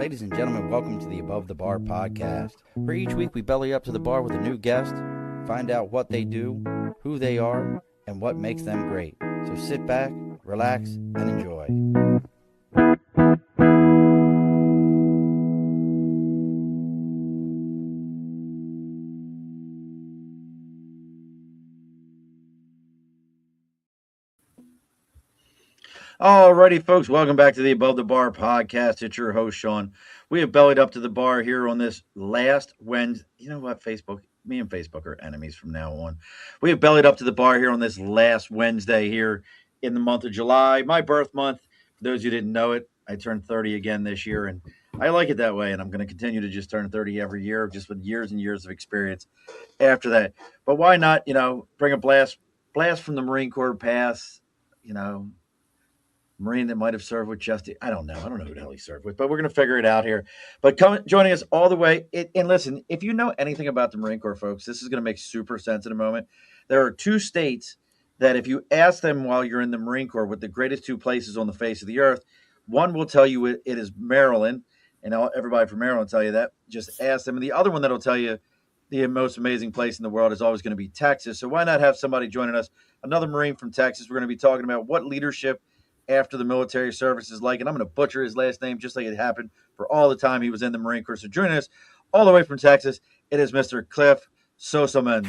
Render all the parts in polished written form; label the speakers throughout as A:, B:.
A: Ladies and gentlemen, welcome to the Above the Bar podcast, where each week we belly up to the bar with a new guest, find out what they do, who they are, and what makes them great. So sit back, relax, and enjoy. Alrighty, folks, welcome back to the Above the Bar podcast. It's your host, Sean. We have bellied up to the bar here on this last Wednesday. You know what, Facebook? Me and Facebook are enemies from now on. We have bellied up to the bar here on this last Wednesday here in the month of July, my birth month. For those who didn't know it, I turned 30 again this year, and I like it that way, and I'm going to continue to just turn 30 every year, just with years and years of experience after that. But why not, bring a blast from the Marine Corps past, Marine that might have served with Justy. I don't know who the hell he served with, but we're going to figure it out here. But joining us all the way. And listen, if you know anything about the Marine Corps, folks, this is going to make super sense in a moment. There are two states that if you ask them while you're in the Marine Corps what the greatest two places on the face of the earth, one will tell you it is Maryland, and everybody from Maryland will tell you that. Just ask them. And the other one that'll tell you the most amazing place in the world is always going to be Texas. So why not have somebody joining us, another Marine from Texas? We're going to be talking about what leadership after the military service is like, and I'm going to butcher his last name just like it happened for all the time he was in the Marine Corps. So joining us all the way from Texas, it is Mr. Cliff Sosamon.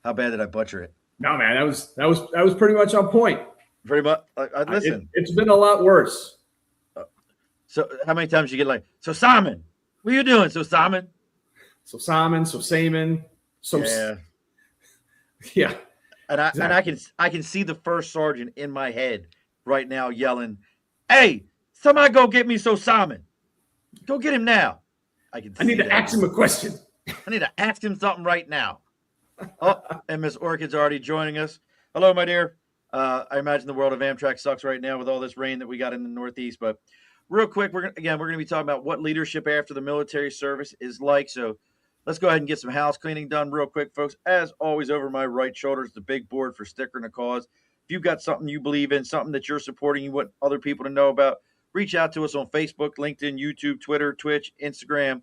A: How bad did I butcher it?
B: No, man, that was pretty much on point.
A: Pretty much. Listen,
B: it's been a lot worse.
A: So how many times you get like, so Simon, what are you doing? So Simon,
B: yeah.
A: And I can see the first sergeant in my head right now yelling, "Hey, somebody go get me So Simon. Go get him now."
B: I need to ask him a question.
A: I need to ask him something right now. Oh, and Miss Orchid's already joining us. Hello, my dear. I imagine the world of Amtrak sucks right now with all this rain that we got in the Northeast. But real quick, we're going to be talking about what leadership after the military service is like. So let's go ahead and get some house cleaning done real quick, folks. As always, over my right shoulder is the big board for Sticker and a Cause. If you've got something you believe in, something that you're supporting, you want other people to know about, reach out to us on Facebook, LinkedIn, YouTube, Twitter, Twitch, Instagram,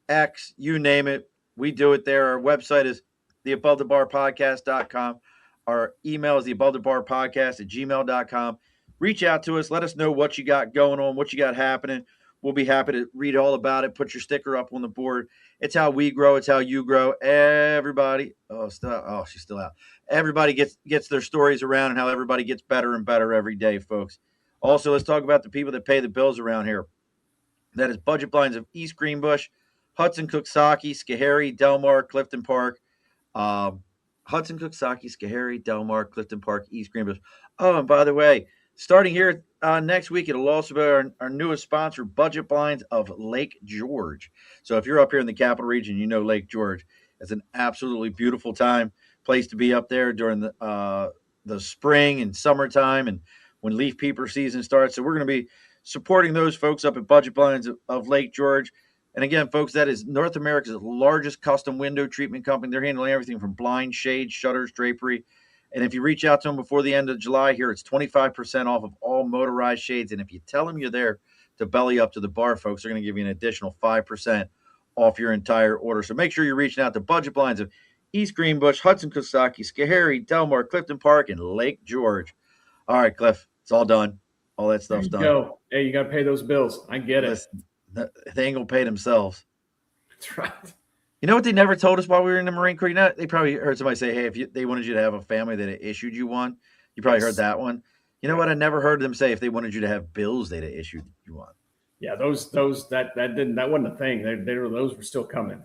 A: X, you name it. We do it there. Our website is theabovethebarpodcast.com. Our email is theabovethebarpodcast@gmail.com. Reach out to us. Let us know what you got going on, what you got happening. We'll be happy to read all about it. Put your sticker up on the board. It's how we grow. It's how you grow. Everybody. She's still out. Everybody gets their stories around and how everybody gets better and better every day, folks. Also, let's talk about the people that pay the bills around here. That is Budget Blinds of East Greenbush, Hudson, Coxsackie, Schoharie, Delmar, Clifton Park. Hudson, Coxsackie, Schoharie, Delmar, Clifton Park, East Greenbush. Oh, and by the way, starting here next week, it'll also be our newest sponsor, Budget Blinds of Lake George. So if you're up here in the capital region, you know Lake George. It's an absolutely beautiful place to be up there during the spring and summertime and when leaf peeper season starts. So we're going to be supporting those folks up at Budget Blinds of Lake George. And again, folks, that is North America's largest custom window treatment company. They're handling everything from blinds, shades, shutters, drapery. And if you reach out to them before the end of July here, it's 25% off of all motorized shades. And if you tell them you're there to belly up to the bar, folks, they're going to give you an additional 5% off your entire order. So make sure you're reaching out to Budget Blinds of East Greenbush, Hudson, Coxsackie, Schoharie, Delmar, Clifton Park, and Lake George. All right, Cliff, it's all done. All that stuff's done.
B: Go. Hey, you got to pay those bills. I get it.
A: They ain't going to pay themselves.
B: That's right.
A: You know what they never told us while we were in the Marine Corps? They probably heard somebody say, hey, if they wanted you to have a family that issued you one, you probably heard that one. You know what? I never heard them say if they wanted you to have bills they'd issued you one.
B: Yeah, that wasn't a thing. Those were still coming.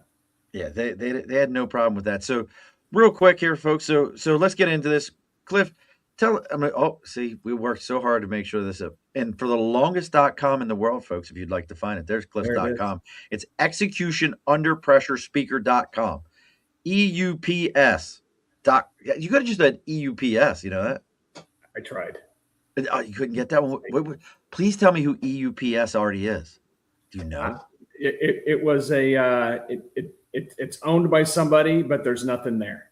A: Yeah, they had no problem with that. So real quick here, folks. So let's get into this. Cliff, we worked so hard to make sure this up. And for the longest.com in the world, folks, if you'd like to find it, there's cliff.com. It's executionunderpressurespeaker.com. EUPS. You could have just said EUPS, you know that?
B: I tried.
A: Oh, you couldn't get that one? Please tell me who EUPS already is. Do you know?
B: It's owned by somebody, but there's nothing there.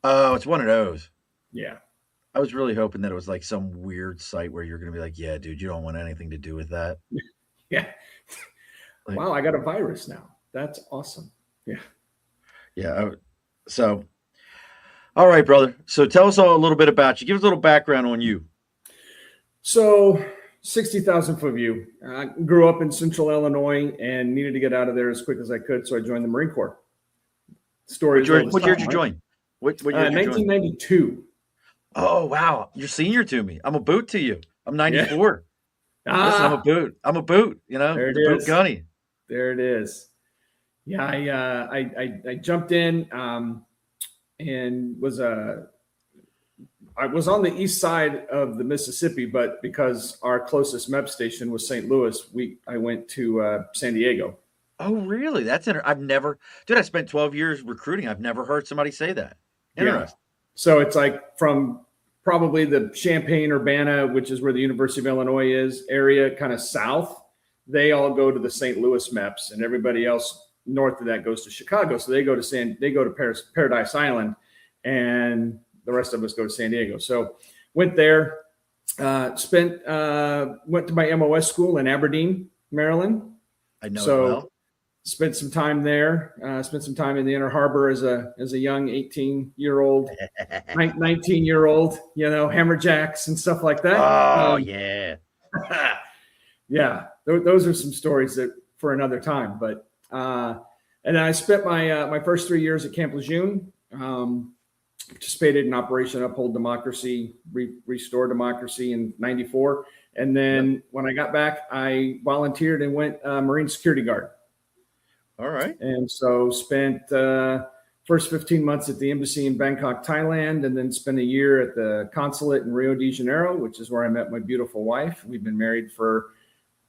A: Oh, it's one of those.
B: Yeah.
A: I was really hoping that it was like some weird site where you're going to be like, yeah, dude, you don't want anything to do with that.
B: Yeah.
A: Like,
B: Wow, I got a virus now. That's awesome. Yeah.
A: yeah. So, all right, brother. So tell us all a little bit about you. Give us a little background on you.
B: So 60,000 foot view. I grew up in central Illinois and needed to get out of there as quick as I could. So I joined the Marine Corps. Story
A: What year did you join? What year did you join?
B: 1992.
A: Oh, wow. You're senior to me. I'm a boot to you. I'm
B: Yeah.
A: 94. Listen, I'm a boot. I'm a boot,
B: There it
A: the boot
B: is.
A: gunny.
B: There it is. Yeah, I jumped in and I was on the east side of the Mississippi, but because our closest MEP station was St. Louis, I went to San Diego.
A: Oh, really? That's I've never, dude. I spent 12 years recruiting. I've never heard somebody say that. Interesting.
B: Yeah. So it's like from probably the Champaign-Urbana, which is where the University of Illinois is, area, kind of south. They all go to the St. Louis MEPS, and everybody else north of that goes to Chicago. So they go to Paradise Island, and the rest of us go to San Diego. So went there, went to my MOS school in Aberdeen, Maryland.
A: I know it well.
B: Spent some time there. Spent some time in the Inner Harbor as a young 18-year-old, 19-year-old. Hammerjacks and stuff like that.
A: Oh yeah,
B: yeah. Those are some stories that for another time. But and I spent my first 3 years at Camp Lejeune. Participated in Operation Uphold Democracy, Restore Democracy in '94, and then when I got back, I volunteered and went Marine Security Guard.
A: All right.
B: And so spent first 15 months at the embassy in Bangkok, Thailand, and then spent a year at the consulate in Rio de Janeiro, which is where I met my beautiful wife. We've been married for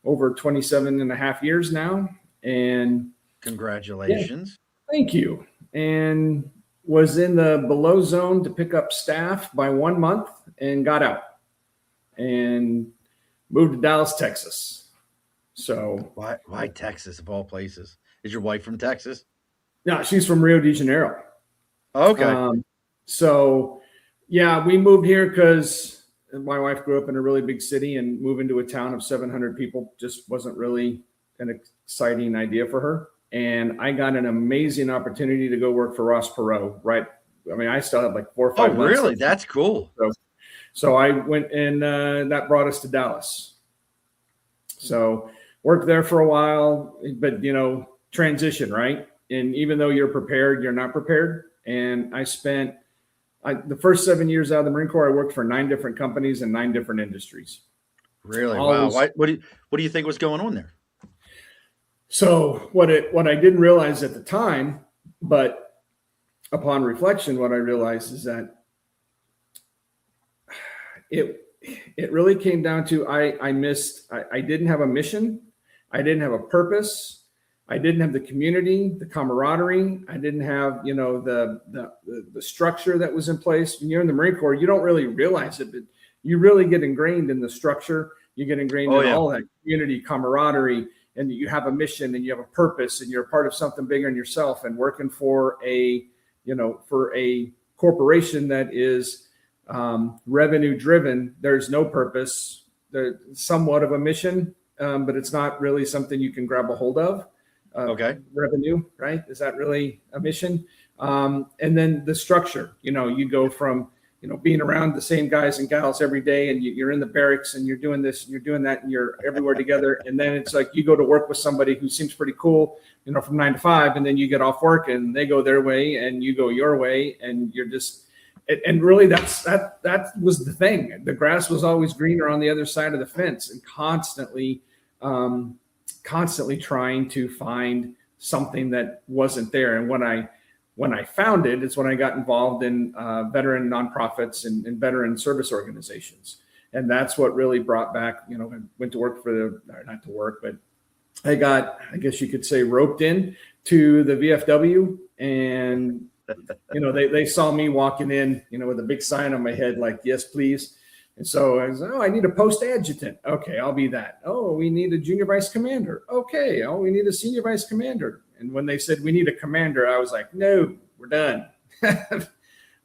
B: over 27 and a half years now. And
A: congratulations.
B: Yeah, thank you. And was in the below zone to pick up staff by 1 month and got out and moved to Dallas, Texas. So
A: why Texas of all places? Is your wife from Texas?
B: No, she's from Rio de Janeiro.
A: Okay.
B: So yeah, we moved here because my wife grew up in a really big city, and moving to a town of 700 people just wasn't really an exciting idea for her. And I got an amazing opportunity to go work for Ross Perot, right? I mean, I still had like 4 or 5 months.
A: Really? That's cool.
B: So I went, and that brought us to Dallas. So worked there for a while, but transition, right? And even though you're prepared, you're not prepared. And I spent the first 7 years out of the Marine Corps, I worked for 9 different companies and 9 different industries.
A: Really? Wow. What do you think was going on there?
B: So what I didn't realize at the time, but upon reflection, what I realized is that it really came down to I didn't have a mission, I didn't have a purpose, I didn't have the community, the camaraderie, I didn't have the structure that was in place. When you're in the Marine Corps, you don't really realize it, but you really get ingrained in the structure. You get ingrained in all that community, camaraderie. And you have a mission and you have a purpose and you're a part of something bigger than yourself, and working for a corporation that is revenue driven. There's no purpose. There's somewhat of a mission, but it's not really something you can grab a hold of. Revenue, right? Is that really a mission? And then the structure, you go from, being around the same guys and gals every day, and you're in the barracks and you're doing this and you're doing that and you're everywhere together. And then it's like you go to work with somebody who seems pretty cool, from 9 to 5, and then you get off work and they go their way and you go your way, and you're just, and really that was the thing. The grass was always greener on the other side of the fence, and constantly trying to find something that wasn't there. And when I found it, it's when I got involved in veteran nonprofits and veteran service organizations. And that's what really brought back, I went to work not to work, but I got, I guess you could say, roped in to the VFW. And, they saw me walking in, with a big sign on my head, like, yes, please. And so I was like, I need a post adjutant. Okay, I'll be that. Oh, we need a junior vice commander. Okay. Oh, we need a senior vice commander. And when they said we need a commander, I was like, no, we're done.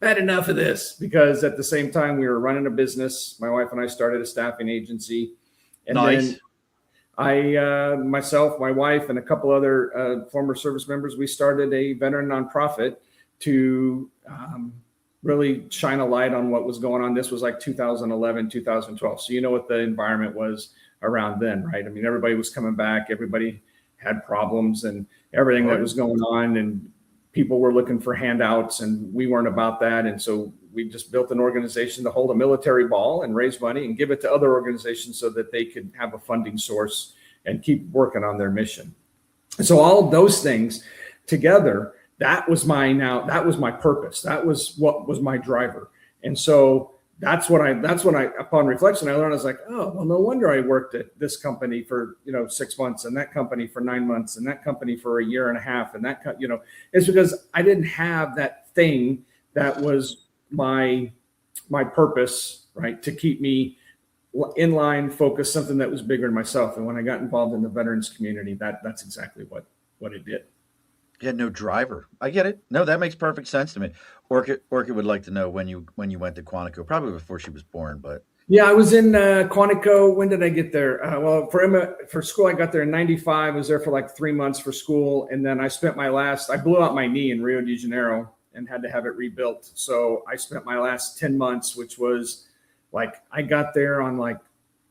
B: I had enough of this, because at the same time we were running a business. My wife and I started a staffing agency, and
A: Nice.
B: then myself, my wife, and a couple other former service members, we started a veteran nonprofit to really shine a light on what was going on. This was like 2011, 2012. So you know what the environment was around then, right? I mean, everybody was coming back. Everybody had problems and everything that was going on, and people were looking for handouts, and we weren't about that. And so we just built an organization to hold a military ball and raise money and give it to other organizations so that they could have a funding source and keep working on their mission. And so all of those things together, that was my purpose. That was what was my driver. And so that's when I, upon reflection, I learned, I was like, oh, well, no wonder I worked at this company for, 6 months, and that company for 9 months, and that company for a year and a half. And that, it's because I didn't have that thing that was my purpose, right? To keep me in line, focused, something that was bigger than myself. And when I got involved in the veterans community, that's exactly what it did.
A: You had no driver. I get it. No, that makes perfect sense to me. Orchid would like to know when you went to Quantico, probably before she was born, but
B: yeah, I was in Quantico. When did I get there? Well, for school, I got there in '95. I was there for like 3 months for school, and then I blew out my knee in Rio de Janeiro and had to have it rebuilt. So I spent my last 10 months, which was like, I got there on like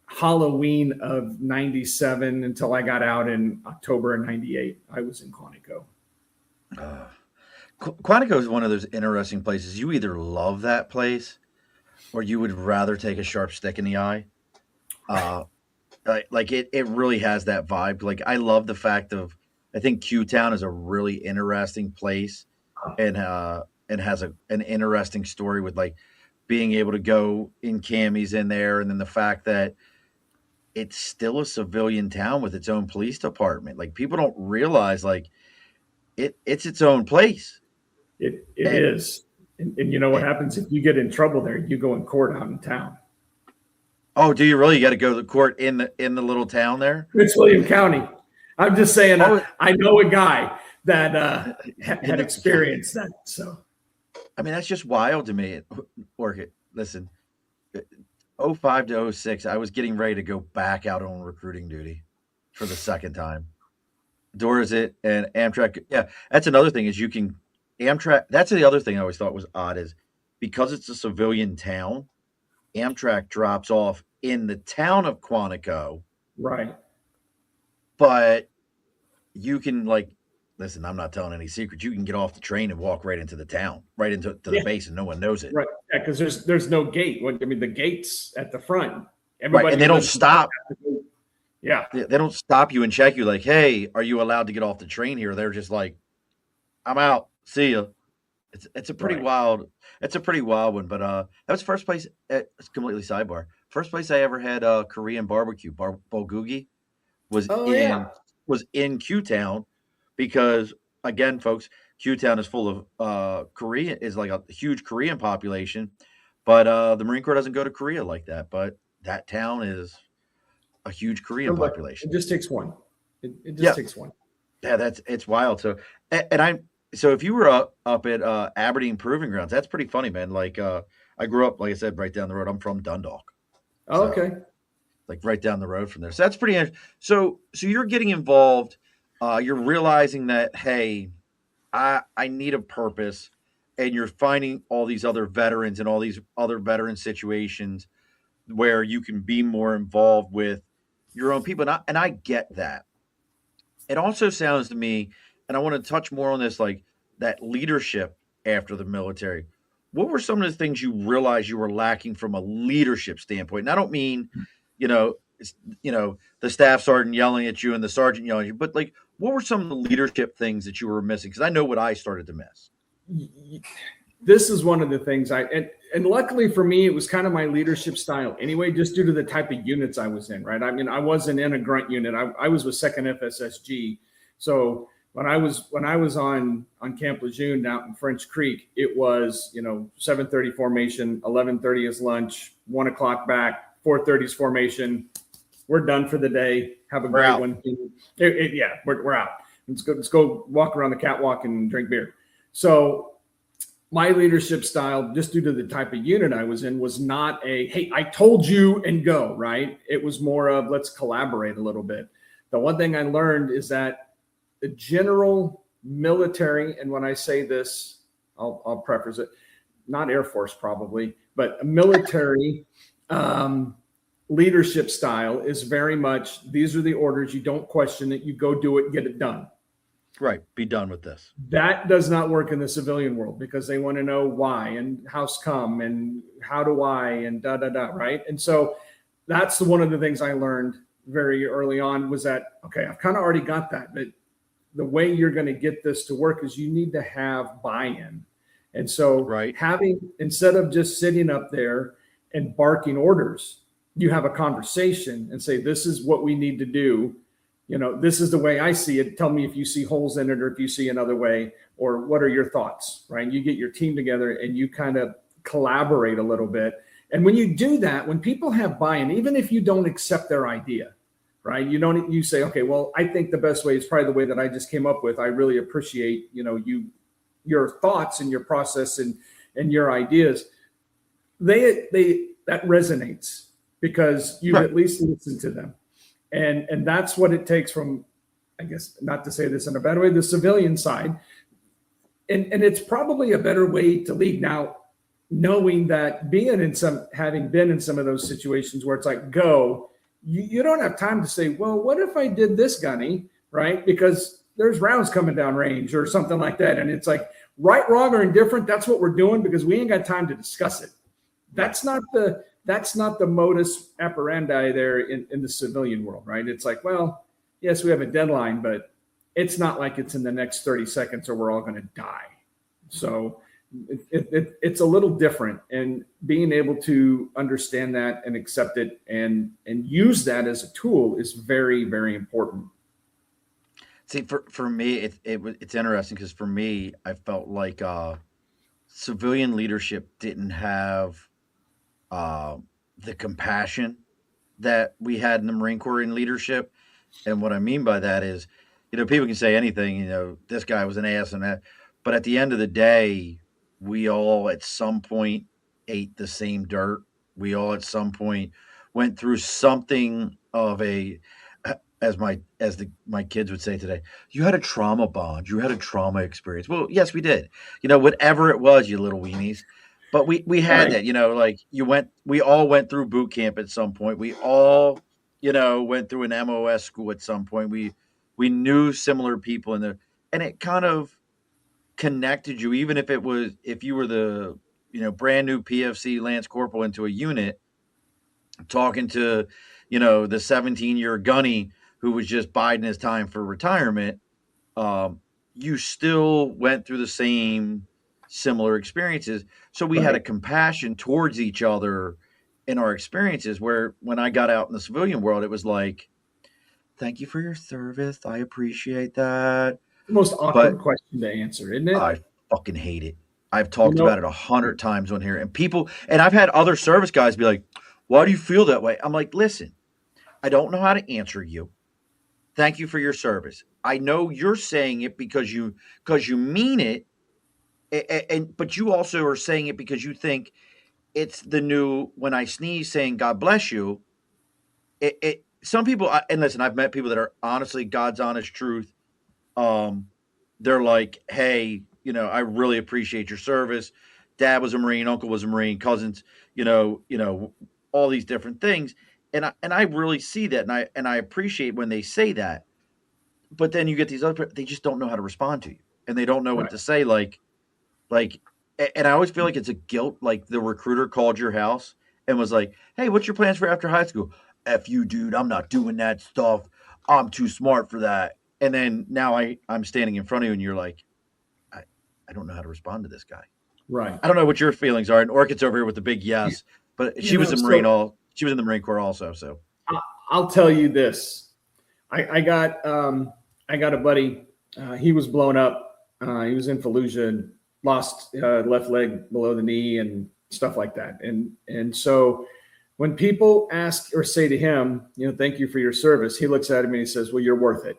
B: Halloween of '97 until I got out in October of '98. I was in Quantico.
A: Quantico is one of those interesting places. You either love that place or you would rather take a sharp stick in the eye. Like it really has that vibe. Like, I love the fact of, I think Q Town is a really interesting place, and has an interesting story with like being able to go in camis in there, and then the fact that it's still a civilian town with its own police department. Like, people don't realize like it's its own place.
B: It is. And you know what happens if you get in trouble there? You go in court out in town.
A: Oh, do you really? You got to go to the court in the little town there?
B: It's William County. I'm just saying, I know a guy that had experienced that. So,
A: I mean, that's just wild to me. Orchid, listen, 05 to 06, I was getting ready to go back out on recruiting duty for the second time. Dorzit and Amtrak. Yeah, that's another thing is Amtrak. That's the other thing I always thought was odd is because it's a civilian town, Amtrak drops off in the town of Quantico.
B: Right.
A: But you can, like, listen, I'm not telling any secrets. You can get off the train and walk right into the town, right into the base, and no one knows it.
B: Right. Yeah, because there's no gate. I mean, the gate's at the front. Everybody,
A: right, and they don't stop.
B: Yeah.
A: They don't stop you and check you like, hey, are you allowed to get off the train here? They're just like, I'm out. See ya. It's a pretty wild. It's a pretty wild one. But that was first place. It's completely sidebar. First place I ever had Korean barbecue. Bulgogi was in Q Town, because again, folks, Q Town is full of Korean, is like a huge Korean population, but the Marine Corps doesn't go to Korea like that. But that town is a huge Korean population.
B: It just takes one. It just takes one.
A: Yeah, it's wild. So, so if you were up at Aberdeen Proving Grounds, that's pretty funny, man. Like, I grew up, like I said, right down the road. I'm from Dundalk.
B: Oh, okay.
A: Like right down the road from there. So that's pretty interesting. So you're getting involved. You're realizing that, hey, I need a purpose, and you're finding all these other veterans and all these other veteran situations where you can be more involved with your own people. And I get that. It also sounds to me, and I want to touch more on this, like that leadership after the military. What were some of the things you realized you were lacking from a leadership standpoint? And I don't mean, the staff sergeant yelling at you and the sergeant yelling at you, but like, what were some of the leadership things that you were missing? Because I know what I started to miss.
B: This is one of the things and luckily for me, it was kind of my leadership style anyway, just due to the type of units I was in, right? I mean, I wasn't in a grunt unit. I was with 2nd FSSG. So when I was on Camp Lejeune out in French Creek, it was, 7:30 formation, 11:30 is lunch, 1 o'clock back, 4:30 is formation. We're done for the day. Have a great one. We're out. Let's go walk around the catwalk and drink beer. So my leadership style, just due to the type of unit I was in, was not a, hey, I told you and go, right? It was more of, let's collaborate a little bit. The one thing I learned is that the general military, and when I say this, I'll preface it, not Air Force probably, but a military leadership style is very much, these are the orders, you don't question it, you go do it, get it done.
A: Right. Be done with this.
B: That does not work in the civilian world because they want to know why and how's come and how do I and right? And so that's one of the things I learned very early on was that, okay, I've kind of already got that, but the way you're going to get this to work is you need to have buy-in. And so instead of just sitting up there and barking orders, you have a conversation and say, this is what we need to do. This is the way I see it. Tell me if you see holes in it or if you see another way, or what are your thoughts, right? You get your team together and you kind of collaborate a little bit. And when you do that, when people have buy-in, even if you don't accept their idea, right? You say, okay, well, I think the best way is probably the way that I just came up with. I really appreciate, your thoughts and your process and your ideas. That resonates because you at least listen to them. And that's what it takes from, I guess, not to say this in a bad way, the civilian side. And it's probably a better way to lead now, knowing that having been in some of those situations where it's like, go, you don't have time to say, well, what if I did this, Gunny, right? Because there's rounds coming down range or something like that. And it's like, right, wrong, or indifferent, that's what we're doing because we ain't got time to discuss it. That's not the modus operandi there in the civilian world, right? It's like, well, yes, we have a deadline, but it's not like it's in the next 30 seconds or we're all going to die. So it's a little different, and being able to understand that and accept it and use that as a tool is very, very important.
A: See, for me, it's interesting because for me, I felt like civilian leadership didn't have the compassion that we had in the Marine Corps in leadership. And what I mean by that is, people can say anything, this guy was an ass and that, but at the end of the day, we all at some point ate the same dirt. We all at some point went through something of as my kids would say today, you had a trauma bond, you had a trauma experience. Well, yes, we did. Whatever it was, you little weenies. But we had that, like we all went through boot camp at some point. We all, went through an MOS school at some point. We knew similar people and it kind of connected you, even if you were the, brand new PFC Lance Corporal into a unit, talking to, the 17-year gunny who was just biding his time for retirement. You still went through the same similar experiences. So we had a compassion towards each other in our experiences, where when I got out in the civilian world, it was like, thank you for your service. I appreciate that.
B: The most awkward question to answer, isn't it?
A: I fucking hate it. I've talked about it 100 times on here, and I've had other service guys be like, why do you feel that way? I'm like, listen, I don't know how to answer you. Thank you for your service. I know you're saying it because you mean it. But you also are saying it because you think it's the new, when I sneeze, saying God bless you. Some people, and listen, I've met people that are honestly God's honest truth. They're like, hey, I really appreciate your service. Dad was a Marine, uncle was a Marine, cousins, all these different things. And I really see that. And I appreciate when they say that. But then you get these other, they just don't know how to respond to you, and they don't know what to say. Like, and I always feel like it's a guilt. Like the recruiter called your house and was like, hey, what's your plans for after high school? F you, dude. I'm not doing that stuff. I'm too smart for that. And then now I'm standing in front of you and you're like, I don't know how to respond to this guy.
B: Right.
A: I don't know what your feelings are. And Orchid's over here with the big yes, but she was a Marine. She was in the Marine Corps also. So
B: I'll tell you this. I got a buddy. He was blown up. He was in Fallujah and lost left leg below the knee and stuff like that. And so when people ask or say to him, thank you for your service, he looks at him and he says, well, you're worth it.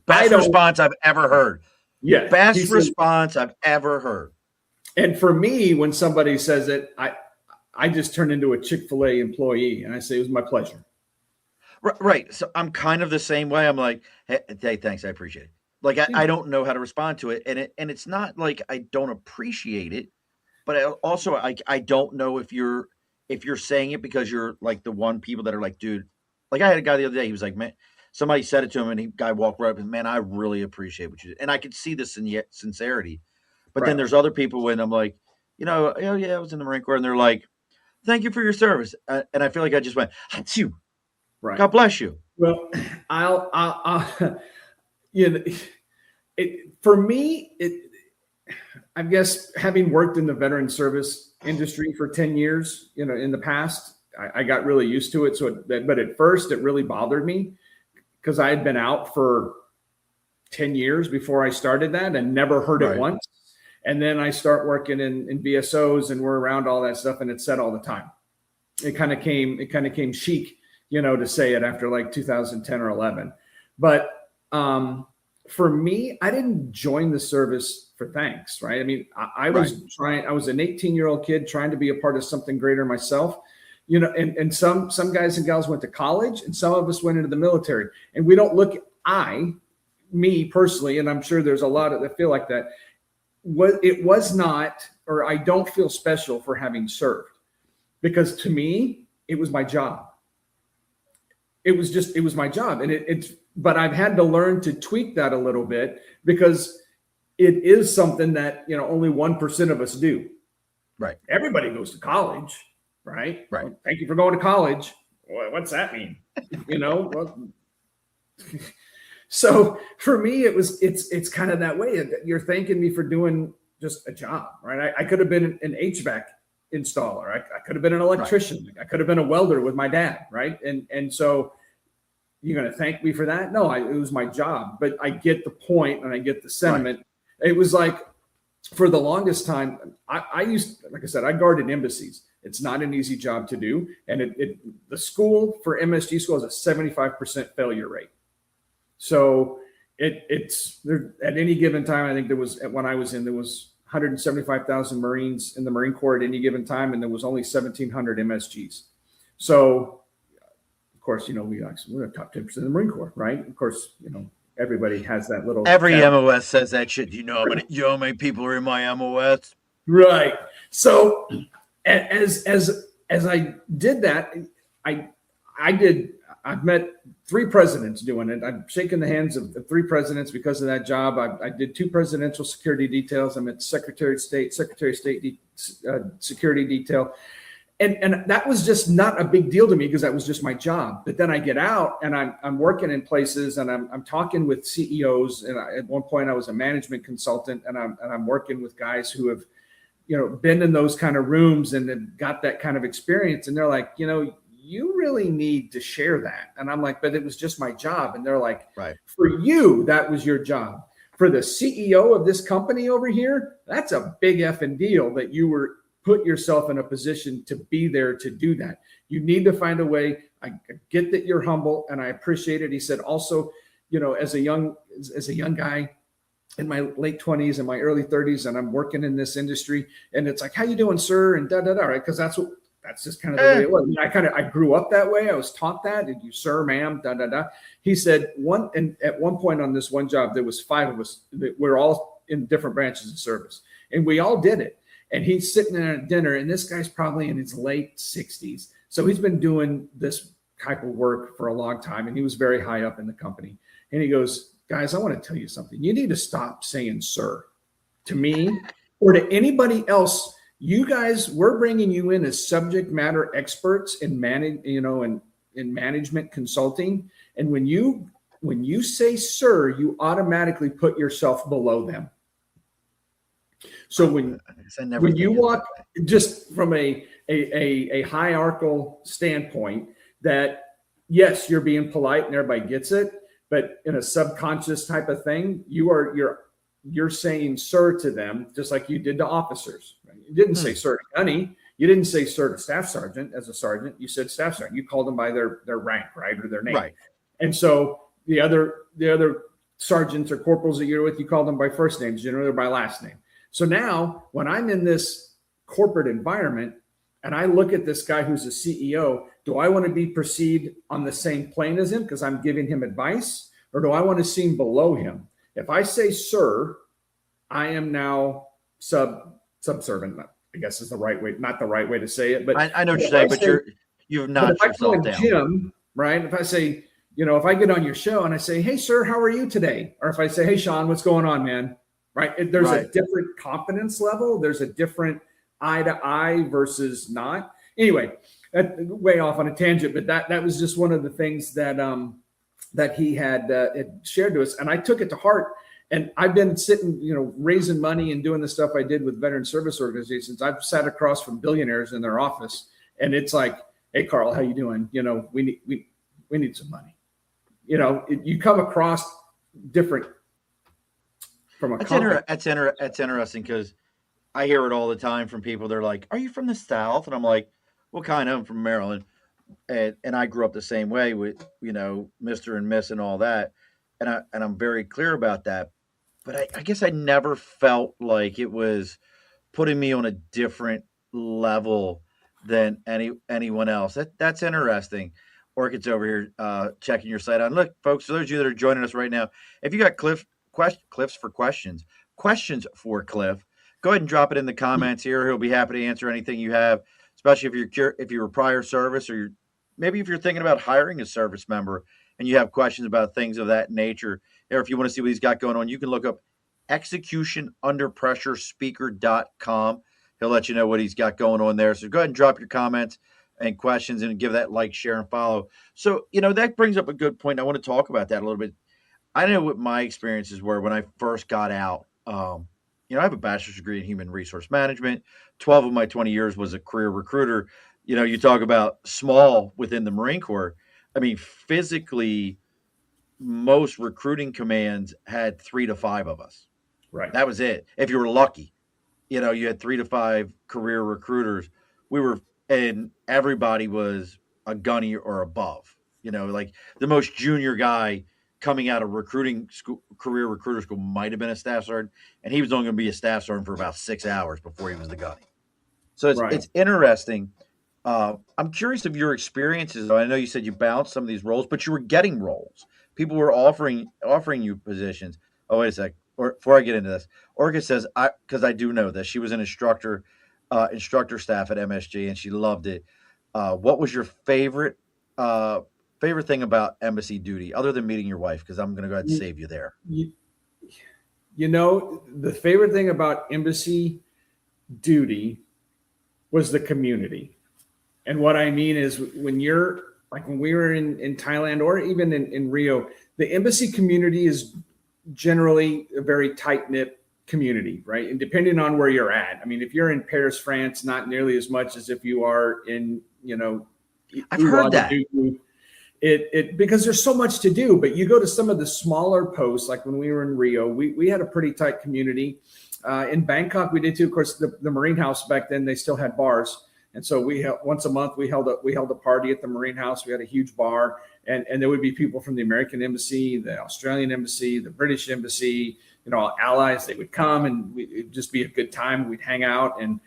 A: Best response I've ever heard.
B: Yeah.
A: Best response I've ever heard.
B: And for me, when somebody says it, I just turn into a Chick-fil-A employee and I say, it was my pleasure.
A: Right. So I'm kind of the same way. I'm like, hey, thanks. I appreciate it. Like, I don't know how to respond to it. And it's not like I don't appreciate it, but I don't know if you're saying it because you're like the one people that are like, dude, like I had a guy the other day, he was like, man, somebody said it to him and the guy walked right up and, man, I really appreciate what you did. And I could see the sincerity. But then there's other people when I'm like, oh yeah, I was in the Marine Corps, and they're like, thank you for your service. And I feel like I just went, Achoo. Right. God bless you.
B: Well, I'll for me, I guess having worked in the veteran service industry for 10 years, in the past, I got really used to it. But at first it really bothered me because I had been out for 10 years before I started that and never heard it once. And then I start working in VSOs and we're around all that stuff and it's said all the time. It kind of came chic, to say it after like 2010 or 11. But for me, I didn't join the service for thanks, right? I mean, I was an 18-year-old kid trying to be a part of something greater myself, and some guys and gals went to college and some of us went into the military, and we don't look, me personally, and I'm sure there's a lot that feel like that. It was not, or I don't feel special for having served, because to me, it was my job. It was my job. And but I've had to learn to tweak that a little bit because it is something that, only 1% of us do.
A: Right.
B: Everybody goes to college, right?
A: Right.
B: Well, thank you for going to college. Well, what's that mean? Well, so for me, it's kind of that way. You're thanking me for doing just a job, right? I could have been an HVAC installer. I could have been an electrician. Right. I could have been a welder with my dad, right? And so you're going to thank me for that? No, it was my job. But I get the point and I get the sentiment. Right. It was like, for the longest time, like I said, I guarded embassies. It's not an easy job to do. And the school for MSG school has a 75% failure rate. So it's there at any given time. I think there was, when I was in, there was 175,000 Marines in the Marine Corps at any given time, and there was only 1,700 MSGs. So, of course, we're top 10% of the Marine Corps, right? Of course, everybody has that little.
A: Every MOS says that shit. You know how many people are in my MOS?
B: Right. So, as I did that, I've met 3 presidents doing it. I've shaken the hands of 3 presidents because of that job. I did 2 presidential security details. I met Secretary of State security detail. And that was just not a big deal to me because that was just my job. But then I get out and I'm working in places and I'm talking with CEOs. And at one point I was a management consultant and I'm working with guys who have, been in those kind of rooms and have got that kind of experience. And they're like, you really need to share that. And I'm like, but it was just my job. And they're like, right. For you, that was your job. For the CEO of this company over here, that's a big effing deal that you were put yourself in a position to be there to do that. You need to find a way. I get that you're humble and I appreciate it. He said also, as a young guy in my late 20s and my early 30s, and I'm working in this industry, and it's like, how you doing, sir? And right? Because that's just kind of the way it was. I grew up that way. I was taught that. Did you, sir, ma'am, He said at one point on this one job, there was 5 of us that we're all in different branches of service, and we all did it. And he's sitting there at dinner, and this guy's probably in his late 60s. So he's been doing this type of work for a long time, and he was very high up in the company. And he goes, guys, I want to tell you something. You need to stop saying sir to me or to anybody else. You guys, we're bringing you in as subject matter experts in in management consulting. And when you say sir, you automatically put yourself below them. So when you walk, just from a hierarchical standpoint, that yes, you're being polite and everybody gets it, but in a subconscious type of thing, you're saying sir to them, just like you did to officers. You didn't say sir to Gunny. You didn't say sir to staff sergeant as a sergeant. You said staff sergeant. You called them by their rank, right, or their name. Right. And so the other sergeants or corporals that you're with, you call them by first names, generally, or by last name. So now when I'm in this corporate environment and I look at this guy who's a CEO, do I want to be perceived on the same plane as him because I'm giving him advice, or do I want to seem below him? If I say sir, I am now subservient, I guess is the right way, not the right way to say it, but
A: I know what you're saying, but you've notched yourself down.
B: Jim, right? If I say, if I get on your show and I say, hey, sir, how are you today? Or if I say, hey, Sean, what's going on, man? Right? There's a different confidence level. There's a different eye to eye versus not. Anyway, way off on a tangent, but that was just one of the things that he had shared to us. And I took it to heart. And I've been sitting, raising money and doing the stuff I did with veteran service organizations. I've sat across from billionaires in their office, and it's like, hey, Carl, how you doing? We need some money. You come across different from a
A: That's interesting because I hear it all the time from people. They're like, are you from the South? And I'm like, well, kind of. I'm from Maryland. And I grew up the same way with, Mr. and Miss and all that. And I'm very clear about that. But I guess I never felt like it was putting me on a different level than anyone else. That's interesting. Orchid's over here checking your site out. And look, folks, for those of you that are joining us right now, if you got questions for Cliff, go ahead and drop it in the comments here. He'll be happy to answer anything you have, especially if you're a prior service, or maybe if you're thinking about hiring a service member and you have questions about things of that nature. Or if you want to see what he's got going on, you can look up executionunderpressurespeaker.com. He'll let you know what he's got going on there. So go ahead and drop your comments and questions and give that like, share, and follow. So, that brings up a good point. I want to talk about that a little bit. I know what my experiences were when I first got out. I have a bachelor's degree in human resource management. 12 of my 20 years was a career recruiter. You talk about small within the Marine Corps. I mean, physically, most recruiting commands had 3 to 5 of us.
B: Right.
A: That was it. If you were lucky, you had 3 to 5 career recruiters. And everybody was a gunny or above, like the most junior guy coming out of recruiting school, career recruiter school, might have been a staff sergeant, and he was only going to be a staff sergeant for about 6 hours before he was the gunny. So it's interesting. I'm curious of your experiences. I know you said you bounced some of these roles, but you were getting roles. People were offering you positions. Oh, wait a sec. Before I get into this, Orca says, because I do know this, she was an instructor staff at MSG, and she loved it. What was your favorite thing about embassy duty, other than meeting your wife? Because I'm going to go ahead and save you there.
B: The favorite thing about embassy duty was the community. And what I mean is when we were in Thailand or even in Rio, the embassy community is generally a very tight-knit community, right? And depending on where you're at, I mean, if you're in Paris, France, not nearly as much as if you are in,
A: I've heard that.
B: It because there's so much to do, but you go to some of the smaller posts, like when we were in Rio, we had a pretty tight community. In Bangkok, we did too. Of course, the Marine House back then, they still had bars. And so once a month we held a party at the Marine House. We had a huge bar, and there would be people from the American Embassy, the Australian Embassy, the British Embassy, allies. They would come, and it'd just be a good time. We'd hang out, and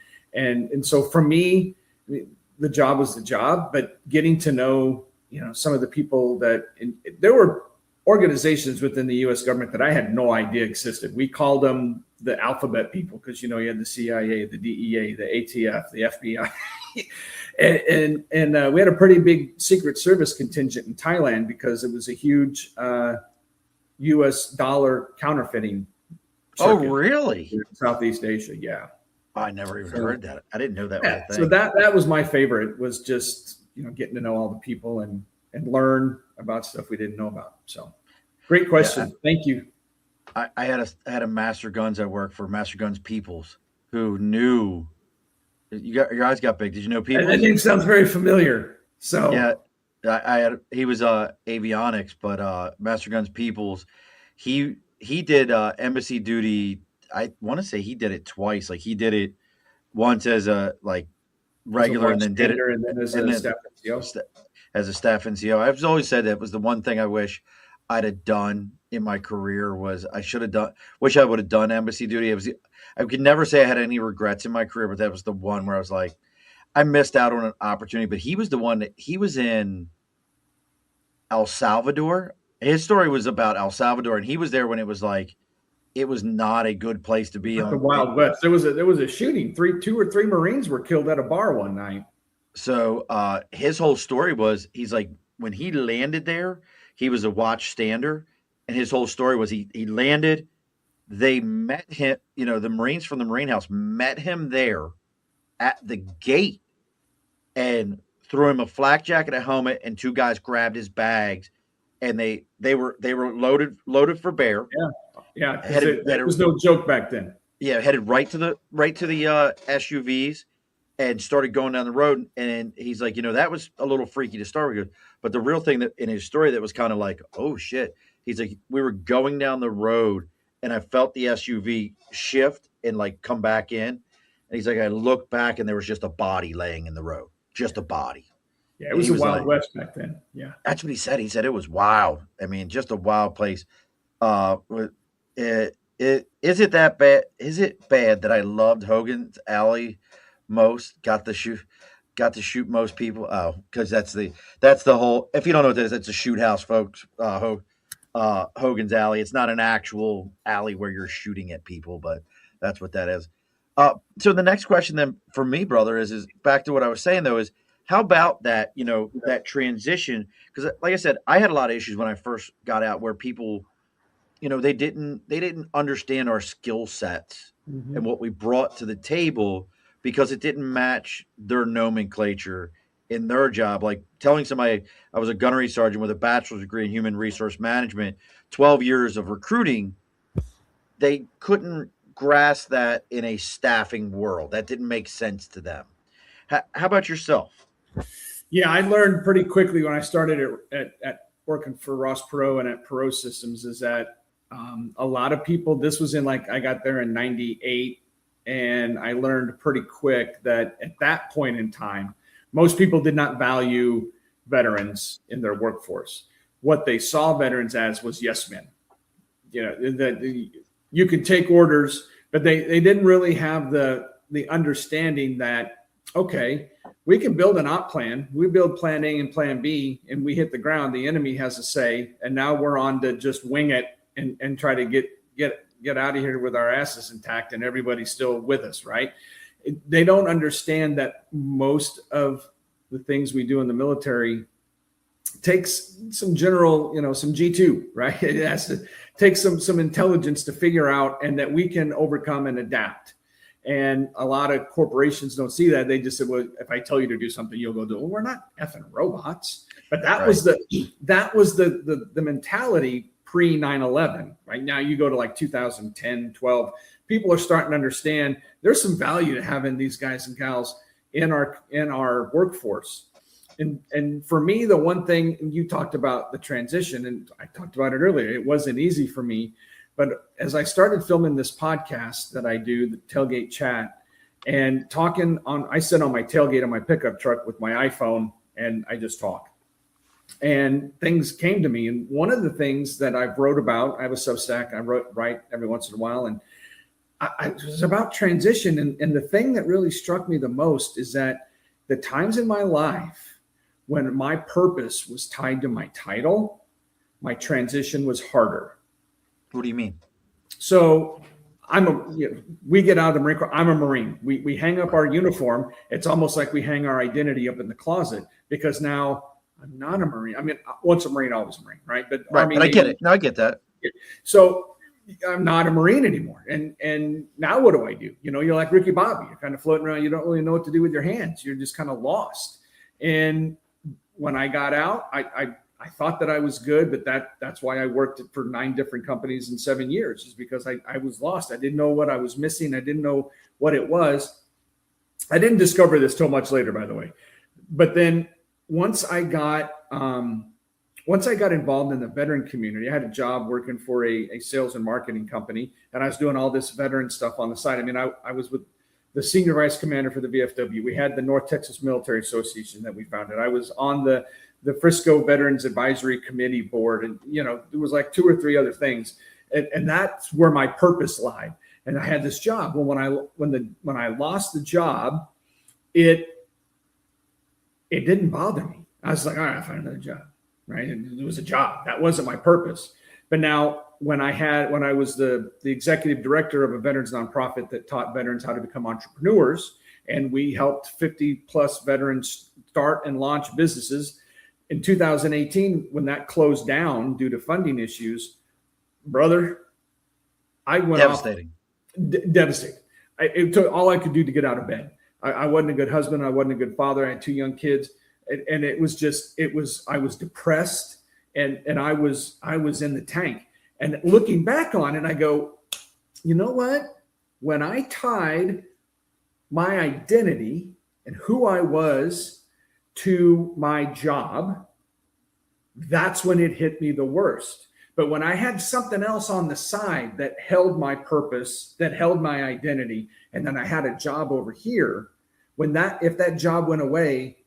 B: so for me, the job was the job, but getting to know some of the people there were organizations within the U.S. government that I had no idea existed. We called them the alphabet people because you had the CIA, the DEA, the ATF, the FBI. and we had a pretty big Secret Service contingent in Thailand because it was a huge U.S. dollar counterfeiting circuit.
A: Oh, really?
B: In Southeast Asia, yeah.
A: I never even heard that. I didn't know that was a thing.
B: So that was my favorite, was just getting to know all the people and learn about stuff we didn't know about. So great question. Thank you.
A: I had a Master Guns at work for Master Guns Peoples who knew. Your eyes got big. Did you know Peoples?
B: That name sounds very familiar. So
A: yeah, he was avionics, but Master Guns Peoples, he did embassy duty. I want to say he did it twice. Like he did it once as a regular, and then did it
B: as a staff NCO.
A: As a staff NCO. I've always said that was the one thing I wish I'd have done in my career was I should have done, wish I would have done embassy duty. I could never say I had any regrets in my career, but that was the one where I was like, I missed out on an opportunity. But he was the one that he was in El Salvador. His story was about El Salvador, and he was there when it was like, it was not a good place to be
B: Like the
A: on.
B: Wild West. There was a shooting. Two or three Marines were killed at a bar one night.
A: So his whole story was he's like when he landed there, he was a watch stander, and his whole story was he landed. They met him, the Marines from the Marine House met him there at the gate and threw him a flak jacket, a helmet, and two guys grabbed his bags, and they were loaded for bear.
B: Yeah, because it was no joke back then.
A: Yeah, headed right to the SUVs and started going down the road. And he's like, that was a little freaky to start with. But the real thing that in his story that was kind of like, oh shit, he's like, we were going down the road and I felt the SUV shift and like come back in. And he's like, I looked back and there was just a body laying in the road, just a body.
B: Yeah, it was a Wild West back then. Yeah,
A: that's what he said. He said it was wild. I mean, just a wild place. Is it that bad? Is it bad that I loved Hogan's Alley most? Got to shoot most people. Oh, because that's the whole. If you don't know what that is, it's a shoot house, folks. Hogan's Alley. It's not an actual alley where you're shooting at people, but that's what that is. So the next question then for me, brother, is back to what I was saying though, is how about that, that transition? Because like I said, I had a lot of issues when I first got out where people, they didn't understand our skill sets and what we brought to the table because it didn't match their nomenclature in their job. Like telling somebody I was a gunnery sergeant with a bachelor's degree in human resource management, 12 years of recruiting, they couldn't grasp that in a staffing world. That didn't make sense to them. How about yourself?
B: Yeah, I learned pretty quickly when I started at working for Ross Perot and at Perot Systems is that a lot of people, this was in I got there in 98, and I learned pretty quick that at that point in time, most people did not value veterans in their workforce. What they saw veterans as was yes men. That you could take orders, but they didn't really have the understanding that, okay, we can build an op plan. We build plan A and plan B, and we hit the ground. The enemy has a say, and now we're on to just wing it and try to get out of here with our asses intact and everybody's still with us, right? They don't understand that most of the things we do in the military takes some general, some G2, right? It has to take some intelligence to figure out, and that we can overcome and adapt. And a lot of corporations don't see that. They just say, well, if I tell you to do something, you'll go do it. Well, we're not effing robots. But that was the mentality pre 9/11. Right now, you go to 2010, 12. People are starting to understand there's some value to having these guys and gals in our workforce. And for me, the one thing you talked about the transition, and I talked about it earlier, it wasn't easy for me. But as I started filming this podcast that I do, the Tailgate Chat, and I sit on my tailgate of my pickup truck with my iPhone and I just talk. And things came to me. And one of the things that I've wrote about, I have a Substack, I write every once in a while. And it was about transition. And the thing that really struck me the most is that the times in my life when my purpose was tied to my title, my transition was harder.
A: What do you mean?
B: So we get out of the Marine Corps. I'm a Marine. We hang up our uniform. It's almost like we hang our identity up in the closet because now I'm not a Marine. I mean, once a Marine, always a Marine, right? But
A: right, but I get it. No, I get that.
B: So I'm not a Marine anymore. And now what do I do? You're like Ricky Bobby. You're kind of floating around. You don't really know what to do with your hands. You're just kind of lost. And when I got out, I thought that I was good, but that's why I worked for 9 different companies in 7 years, is because I was lost. I didn't know what I was missing. I didn't know what it was. I didn't discover this till much later, by the way. But then once I got involved in the veteran community, I had a job working for a sales and marketing company, and I was doing all this veteran stuff on the side. I mean, I was with the senior vice commander for the VFW. We had the North Texas Military Association that we founded. I was on the the Frisco Veterans Advisory Committee board. And, there was like 2 or 3 other things. And that's where my purpose lied. And I had this job. Well, when I lost the job, it didn't bother me. I was like, all right, I'll find another job, right? And it was a job. That wasn't my purpose. But now when I was the executive director of a veterans nonprofit that taught veterans how to become entrepreneurs, and we helped 50 plus veterans start and launch businesses. In 2018, when that closed down due to funding issues, brother, I went
A: devastating.
B: Devastating. It took all I could do to get out of bed. I wasn't a good husband. I wasn't a good father. I had 2 young kids. And I was depressed and I was in the tank. And looking back on it, I go, you know what? When I tied my identity and who I was to my job, that's when it hit me the worst. But when I had something else on the side that held my purpose, that held my identity, and then I had a job over here, if that job went away,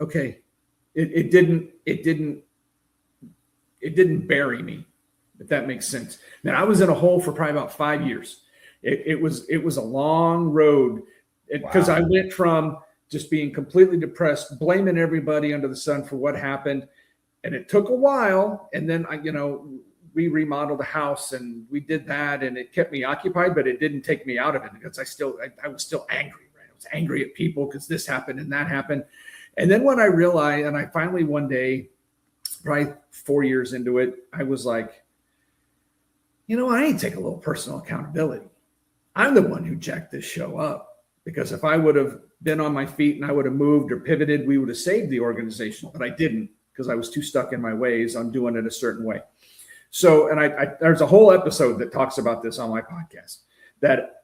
B: okay, it didn't bury me, if that makes sense. Now I was in a hole for probably about 5 years. It was a long road because I went from just being completely depressed, blaming everybody under the sun for what happened. And it took a while. And then we remodeled the house and we did that, and it kept me occupied, but it didn't take me out of it because I was still angry, right? I was angry at people because this happened and that happened. And then when I realized, and I finally one day, probably 4 years into it, I was like, I need to take a little personal accountability. I'm the one who jacked this show up, because if I would have been on my feet and I would have moved or pivoted, we would have saved the organization, but I didn't because I was too stuck in my ways on doing it a certain way. So, and there's a whole episode that talks about this on my podcast, that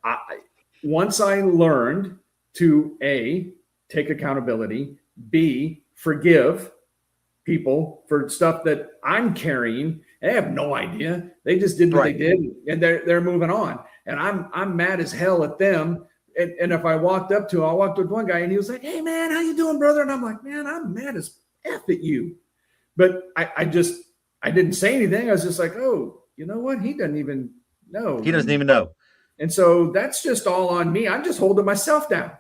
B: once I learned to A, take accountability, B, forgive people for stuff that I'm carrying. They have no idea. They just did what they did, and they're moving on. And I'm mad as hell at them. And if I walked up to one guy and he was like, "Hey man, how you doing, brother?" And I'm like, "Man, I'm mad as F at you." But I didn't say anything. I was just like, "Oh, you know what? He doesn't even know.
A: He doesn't even know."
B: And so that's just all on me. I'm just holding myself down.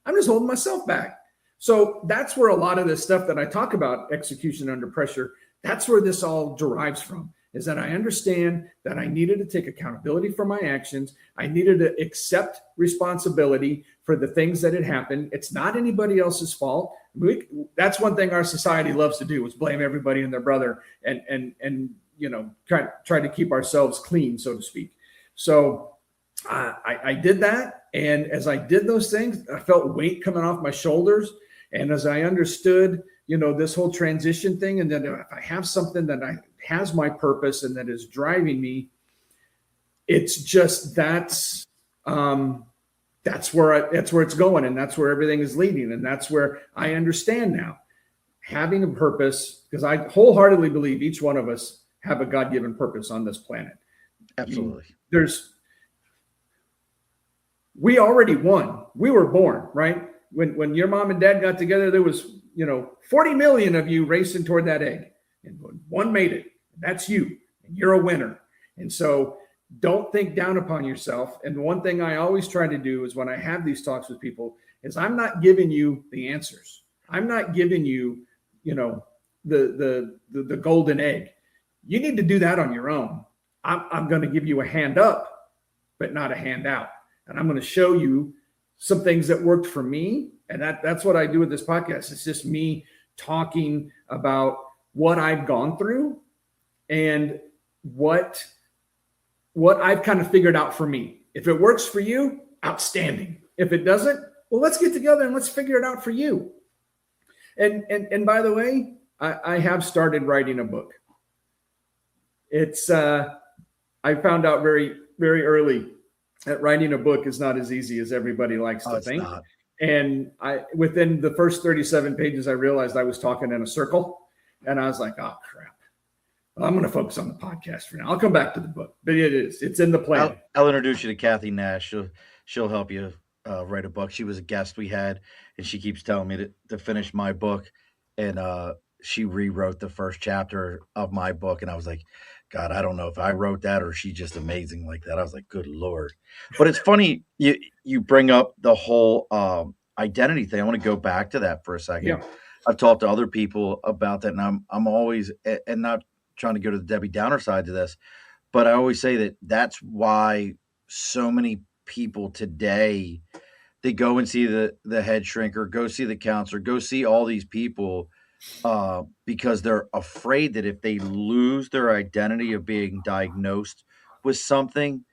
B: I'm just holding myself back. So that's where a lot of this stuff that I talk about, execution under pressure, that's where this all derives from, is that I understand that I needed to take accountability for my actions. I needed to accept responsibility for the things that had happened. It's not anybody else's fault. That's one thing our society loves to do, is blame everybody and their brother and try to keep ourselves clean, so to speak. So I did that. And as I did those things, I felt weight coming off my shoulders. And as I understood, this whole transition thing, and then if I have something that has my purpose and that is driving me, it's just that's where it's going, and that's where everything is leading, and that's where I understand now having a purpose, because I wholeheartedly believe each one of us have a God-given purpose on this planet.
A: Absolutely.
B: We already won. We were born, right? When your mom and dad got together, there was 40 million of you racing toward that egg, and one made it. That's you, and you're a winner. And so don't think down upon yourself. And one thing I always try to do is, when I have these talks with people, is I'm not giving you the answers. I'm not giving you, the golden egg. You need to do that on your own. I'm going to give you a hand up, but not a handout. And I'm going to show you some things that worked for me. And that's what I do with this podcast. It's just me talking about what I've gone through and what I've kind of figured out for me. If it works for you, outstanding. If it doesn't, well, let's get together and let's figure it out for you. And by the way, I have started writing a book. It's I found out very, very early that writing a book is not as easy as everybody likes to think. Not. And within the first 37 pages, I realized I was talking in a circle, and I was like, "Oh crap! Well, I'm going to focus on the podcast for now. I'll come back to the book, but it's in the plan."
A: I'll introduce you to Kathy Nash. She'll help you write a book. She was a guest we had, and she keeps telling me to finish my book. and she rewrote the first chapter of my book, and I was like, God, I don't know if I wrote that or she's just amazing like that. I was like, good Lord. But it's funny you bring up the whole identity thing. I want to go back to that for a second.
B: Yeah.
A: I've talked to other people about that, and I'm always, and not trying to go to the Debbie Downer side to this, but I always say that that's why so many people today, they go and see the head shrinker, go see the counselor, go see all these people, because they're afraid that if they lose their identity of being diagnosed with something,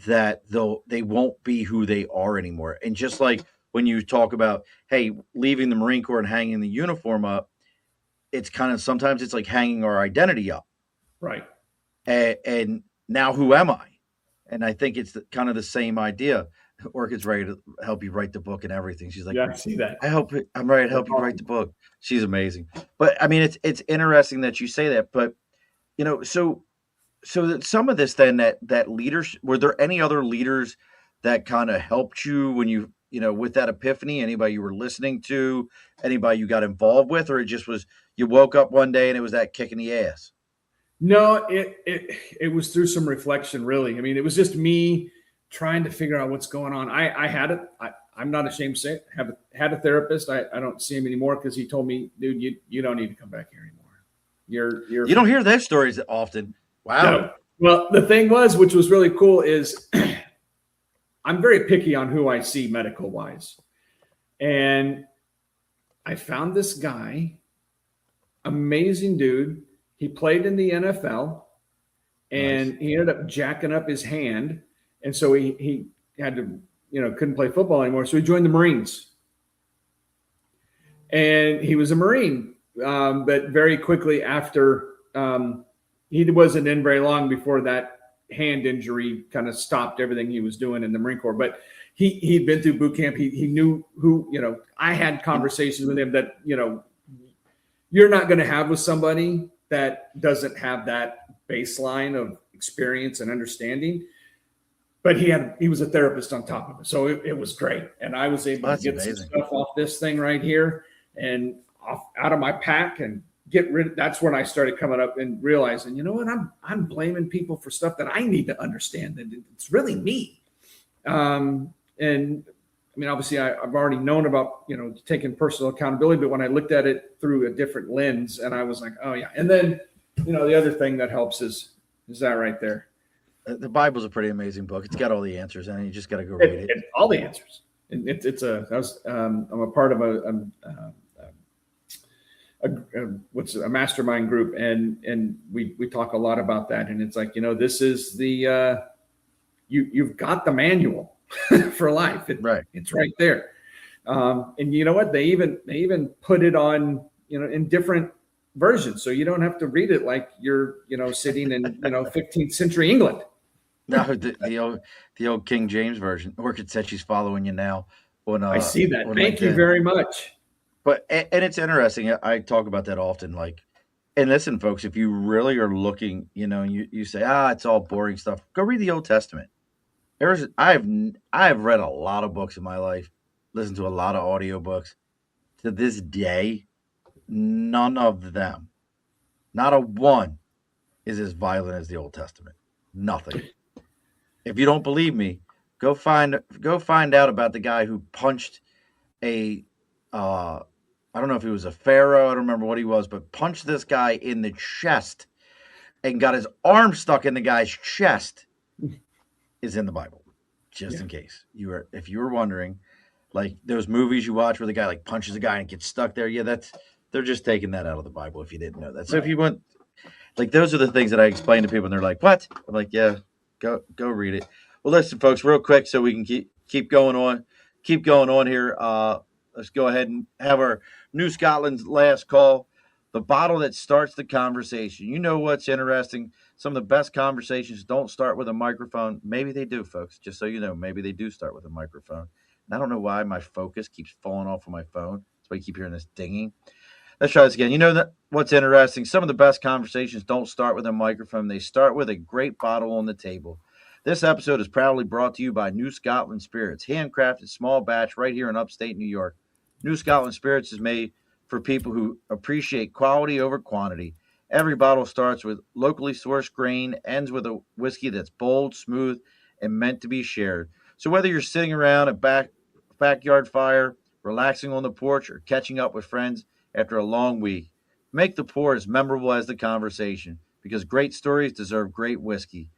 A: that they won't be who they are anymore. And just like when you talk about, hey, leaving the Marine Corps and hanging the uniform up, it's kind of, sometimes it's like hanging our identity up.
B: Right.
A: And now who am I? And I think it's kind of the same idea. Orchid's ready to help you write the book and everything. She's like,
B: Yeah, I see that.
A: I'm ready to help you write the book. She's amazing. But I mean, it's interesting that you say that. But so that some of this, then, that leadership, were there any other leaders that kind of helped you when you with that epiphany? Anybody you were listening to? Anybody you got involved with, or it just was you woke up one day and it was that kick in the ass?
B: No, it was through some reflection, really. I mean, it was just me trying to figure out what's going on. I had it. I'm not ashamed to say it. Had a therapist. I don't see him anymore because he told me, dude, you don't need to come back here anymore.
A: You don't hear those stories often. Wow.
B: No. Well, the thing was, which was really cool, is I'm very picky on who I see medical wise. And I found this guy, amazing dude. He played in the NFL, and he ended up jacking up his hand. And so he had to, couldn't play football anymore. So he joined the Marines. And he was a Marine. But very quickly after, he wasn't in very long before that hand injury kind of stopped everything he was doing in the Marine Corps. But he'd been through boot camp. He knew who, I had conversations with him that, you're not going to have with somebody that doesn't have that baseline of experience and understanding. But he was a therapist on top of it. So it was great. And I was able to get some stuff off this thing right here and out of my pack and get rid of. That's when I started coming up and realizing, you know what, I'm blaming people for stuff that I need to understand. And it's really me. And I mean, obviously I've already known about, taking personal accountability, but when I looked at it through a different lens, and I was like, oh yeah. And then, the other thing that helps is that right there.
A: The Bible's a pretty amazing book. It's got all the answers, and you just got to go read it.
B: All the answers. I'm a part of a mastermind group, and we talk a lot about that. And it's like, this is the, you've got the manual for life. It's right there. And you know what? They even put it on, in different versions. So you don't have to read it like you're, sitting in, 15th century England.
A: No, the old King James version. Orchid said she's following you now.
B: I see that. Thank you very much.
A: But, and it's interesting. I talk about that often. Like, and listen, folks, if you really are looking, you say, it's all boring stuff. Go read the Old Testament. I've read a lot of books in my life, listened to a lot of audiobooks. To this day, none of them, not a one, is as violent as the Old Testament. Nothing. If you don't believe me, go find out about the guy who punched I don't know if he was a pharaoh, I don't remember what he was, but punched this guy in the chest and got his arm stuck in the guy's chest. Is in the Bible, just in case if you were wondering. Like those movies you watch where the guy like punches a guy and gets stuck there, they're just taking that out of the Bible if you didn't know that. So if you want, like, those are the things that I explain to people and they're like, what? I'm like, yeah, go read it. Well, listen, folks, real quick, so we can keep going on here. Let's go ahead and have our New Scotland's last call. The bottle that starts the conversation. You know what's interesting? Some of the best conversations don't start with a microphone. Maybe they do, folks. Just so you know, maybe they do start with a microphone. And I don't know why my focus keeps falling off of my phone. That's why you keep hearing this dinging. Let's try this again. You know what's interesting? Some of the best conversations don't start with a microphone. They start with a great bottle on the table. This episode is proudly brought to you by New Scotland Spirits, handcrafted small batch right here in upstate New York. New Scotland Spirits is made for people who appreciate quality over quantity. Every bottle starts with locally sourced grain, ends with a whiskey that's bold, smooth, and meant to be shared. So whether you're sitting around a backyard fire, relaxing on the porch, or catching up with friends after a long week, make the pour as memorable as the conversation because great stories deserve great whiskey.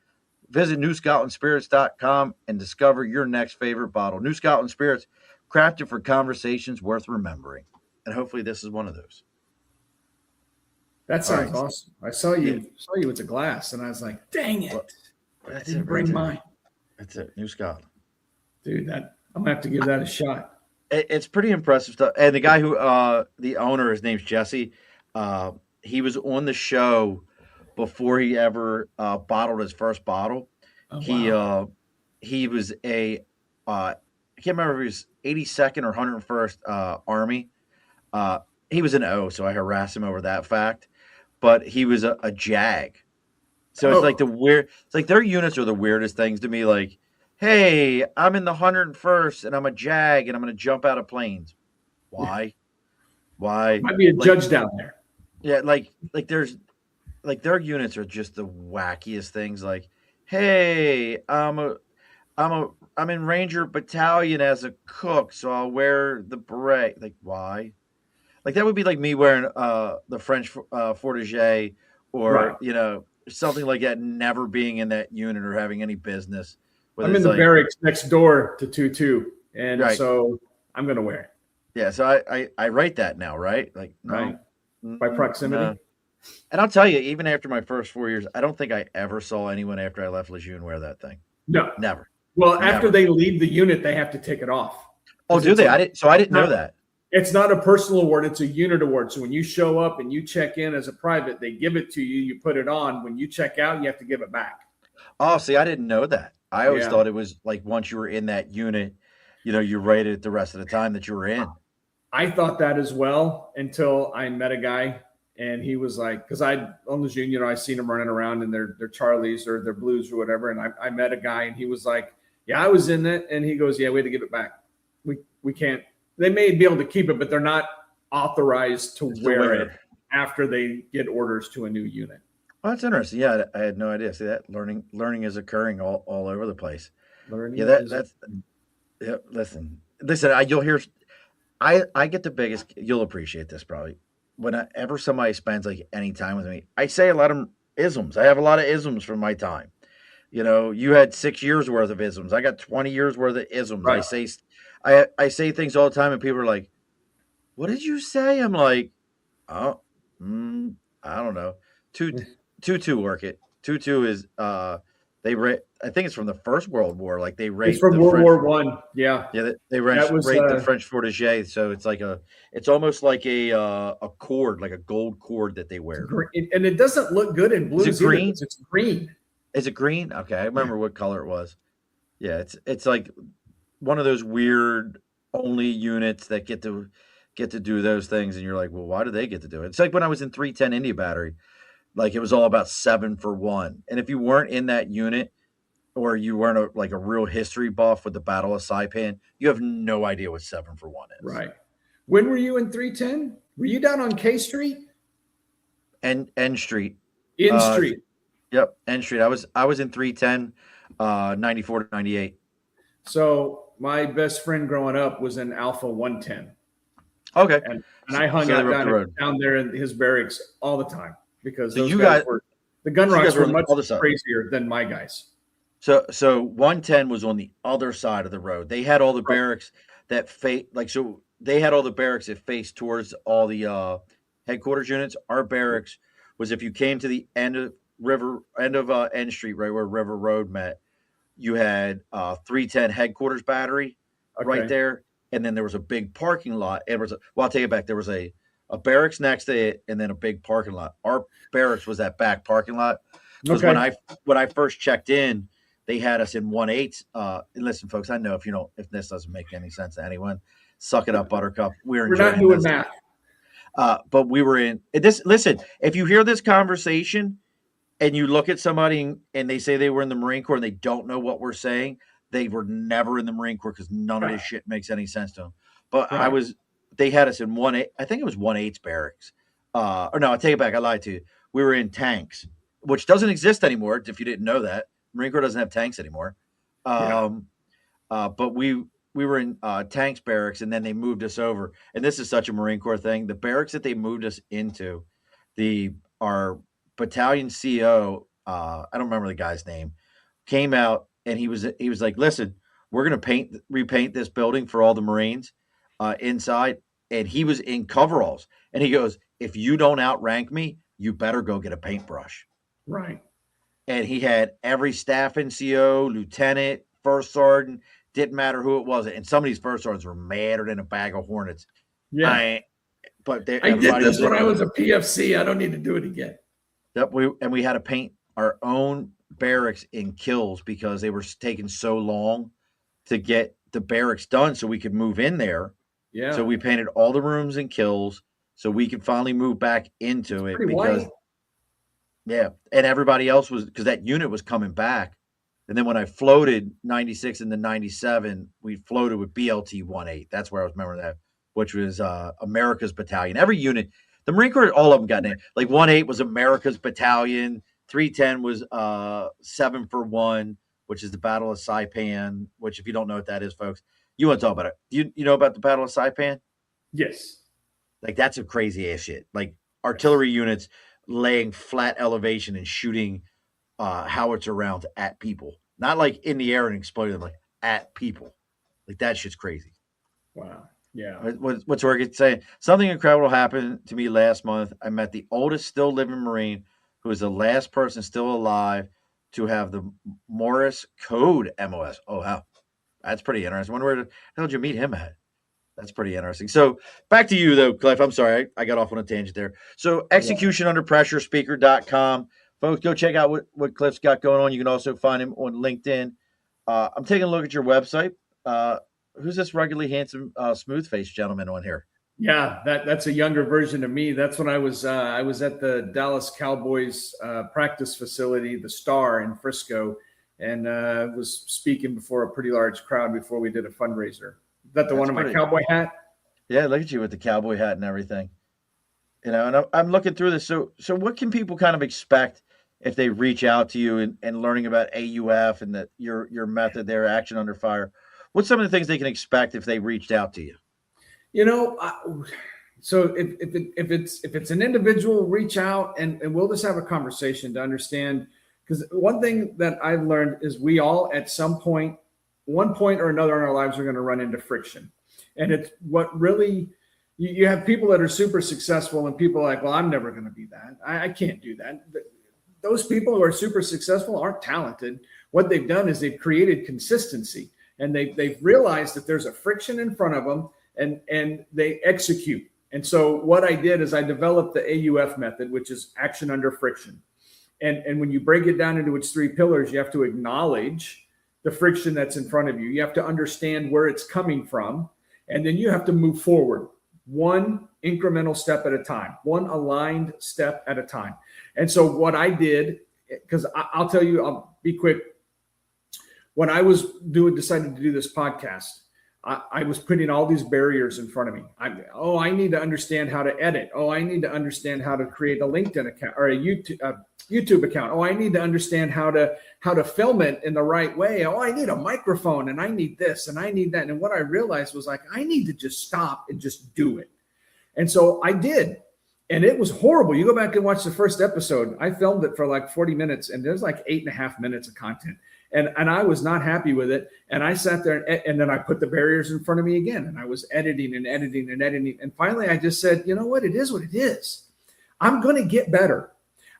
A: Visit NewScotlandSpirits.com and discover your next favorite bottle. New Scotland Spirits, crafted for conversations worth remembering. And hopefully this is one of those.
B: That sounds awesome. I saw you with the glass, and I was like, "Dang it! I didn't bring mine."
A: That's it, New Scotland,
B: dude. I'm gonna have to give that a shot.
A: It's pretty impressive stuff. And the guy who, the owner, his name's Jesse. He was on the show before he ever bottled his first bottle. Oh, wow. He was I can't remember if he was 82nd or 101st Army. He was an O, so I harassed him over that fact. But he was a JAG. So it's like it's like their units are the weirdest things to me. Like, hey, I'm in the 101st and I'm a JAG and I'm going to jump out of planes. Why? Why?
B: Might be a judge down there.
A: Yeah, like there's like their units are just the wackiest things. Like, hey, I'm in Ranger Battalion as a cook, so I'll wear the beret. Like, why? Like that would be like me wearing the French Fortigé or something like that. Never being in that unit or having any business.
B: I'm in the barracks next door to 2-2, and so I'm gonna wear it.
A: Yeah, so I write that now, right? Like, no,
B: by proximity.
A: No. And I'll tell you, even after my first 4 years, I don't think I ever saw anyone after I left Lejeune wear that thing.
B: No,
A: never.
B: Well, after they leave the unit, they have to take it off.
A: Oh, do they? I didn't know that.
B: It's not a personal award; it's a unit award. So when you show up and you check in as a private, they give it to you. You put it on. When you check out, you have to give it back.
A: Oh, see, I didn't know that. I always thought it was like once you were in that unit, you rated it the rest of the time that you were in.
B: I thought that as well until I met a guy, and he was like, because on Lejeune, I seen him running around in their Charlies or their Blues or whatever, and I met a guy, and he was like, "Yeah, I was in it," and he goes, "Yeah, we had to give it back. We can't." They may be able to keep it, but they're not authorized to wear it after they get orders to a new unit.
A: Well, that's interesting. Yeah, I had no idea. See that learning is occurring all over the place. Listen. You'll hear. I get the biggest. You'll appreciate this probably. Whenever somebody spends like any time with me, I say a lot of isms. I have a lot of isms from my time. You had 6 years worth of isms. I got 20 years worth of isms. Right. I say things all the time, and people are like, "What did you say?" I'm like, "Oh, I don't know." 2-2 work it. 2-2 is I think it's from the First World War. Like they rate.
B: It's from World War One. Yeah.
A: Yeah, they rate the French Fortigé. So it's like it's almost like a cord, like a gold cord that they wear.
B: And it doesn't look good in blues.
A: Is it green?
B: It's green.
A: Is it green? Okay, I remember what color it was. Yeah, it's like one of those weird only units that get to do those things, and you're like, well, why do they get to do it? It's like when I was in 310 India Battery, like it was all about 7 for 1, and if you weren't in that unit or you weren't a real history buff with the Battle of Saipan, you have no idea what 7 for 1 is.
B: Right. When were you in 310? Were you down on K Street?
A: N Street.
B: In Street.
A: Yep, N Street. I was in 310, 94 to 98.
B: So my best friend growing up was in Alpha 110.
A: Okay.
B: And I hung out down there in his barracks all the time because the gun rocks were much crazier than my guys.
A: So 110 was on the other side of the road. They had all the barracks that they had all the barracks that faced towards all the headquarters units. Our barracks was if you came to the end of N Street, right where River Road met, you had 310 headquarters battery right there, and then there was a big parking lot. I'll take it back. There was a barracks next to it, and then a big parking lot. Our barracks was that back parking lot because when I first checked in, they had us in 1/8. Listen, folks, I know if this doesn't make any sense to anyone, suck it up, Buttercup. We're
B: not doing math.
A: But we were in this. Listen, if you hear this conversation and you look at somebody and they say they were in the Marine Corps and they don't know what we're saying, they were never in the Marine Corps because none of this shit makes any sense to them. But I was they had us in 1-8. I think it was 1-8's barracks. Or no, I take it back. I lied to you. We were in tanks, which doesn't exist anymore. If you didn't know that, Marine Corps doesn't have tanks anymore. But we were in tanks barracks, and then they moved us over. And this is such a Marine Corps thing. The barracks that they moved us into, our battalion CO, I don't remember the guy's name, came out and he was like, "Listen, we're gonna repaint this building for all the Marines inside." And he was in coveralls, and he goes, "If you don't outrank me, you better go get a paintbrush."
B: Right.
A: And he had every staff NCO, lieutenant, first sergeant, didn't matter who it was. And some of these first sergeants were madder than a bag of hornets.
B: Yeah.
A: I
B: did this when I was a PFC. I don't need to do it again.
A: Yep. We had to paint our own barracks in kills because they were taking so long to get the barracks done so we could move in there.
B: Yeah.
A: So we painted all the rooms in kills so we could finally move back into it because, yeah. And everybody else was, because that unit was coming back. And then when I floated 96 and then 97, we floated with BLT 1-8. That's where I was remembering that, which was America's Battalion. Every unit, the Marine Corps, all of them got named. Like 1-8 was America's Battalion. 310 was 7 for 1, which is the Battle of Saipan, which if you don't know what that is, folks, you want to talk about it. You know about the Battle of Saipan?
B: Yes.
A: Like that's a crazy ass shit. Like artillery units laying flat elevation and shooting howitzer rounds at people. Not like in the air and exploding them, like at people. Like that shit's crazy.
B: Wow. Yeah.
A: What's Orchid saying? Something incredible happened to me last month. I met the oldest still living Marine who is the last person still alive to have the Morse code MOS. Oh, wow. That's pretty interesting. I wonder where the hell did you meet him at? That's pretty interesting. So back to you, though, Cliff. I'm sorry. I got off on a tangent there. So execution under pressure speaker.com. Folks, go check out what Cliff's got going on. You can also find him on LinkedIn. I'm taking a look at your website. Who's this ruggedly handsome, smooth-faced gentleman on here?
B: Yeah, that's a younger version of me. That's when I was at the Dallas Cowboys practice facility, the Star in Frisco, and was speaking before a pretty large crowd before we did a fundraiser. Is that the one in my cowboy hat?
A: Yeah, look at you with the cowboy hat and everything. You know, and I'm looking through this. So what can people kind of expect if they reach out to you and learning about AUF and your method there, action under fire? What's some of the things they can expect if they reached out to you?
B: You know, so if it's an individual, reach out and we'll just have a conversation to understand. Because one thing that I've learned is we all at some point, one point or another in our lives, are going to run into friction. And it's what really, you have people that are super successful and people are like, well, I'm never going to be that. I can't do that. Those people who are super successful aren't talented. What they've done is they've created consistency, and they've realized that there's a friction in front of them, and they execute. And so what I did is I developed the AUF method, which is action under friction. And when you break it down into its 3 pillars, you have to acknowledge the friction that's in front of you. You have to understand where it's coming from, and then you have to move forward one incremental step at a time, one aligned step at a time. And so what I did, because I'll tell you, I'll be quick. When I was decided to do this podcast, I was putting all these barriers in front of me. I need to understand how to edit. Oh, I need to understand how to create a LinkedIn account or a YouTube account. Oh, I need to understand how to film it in the right way. Oh, I need a microphone, and I need this and I need that. And what I realized was like, I need to just stop and just do it. And so I did. And it was horrible. You go back and watch the first episode. I filmed it for like 40 minutes, and there's like 8.5 minutes of content. And I was not happy with it. And I sat there and then I put the barriers in front of me again. And I was editing and editing and editing. And finally, I just said, you know what? It is what it is. I'm going to get better.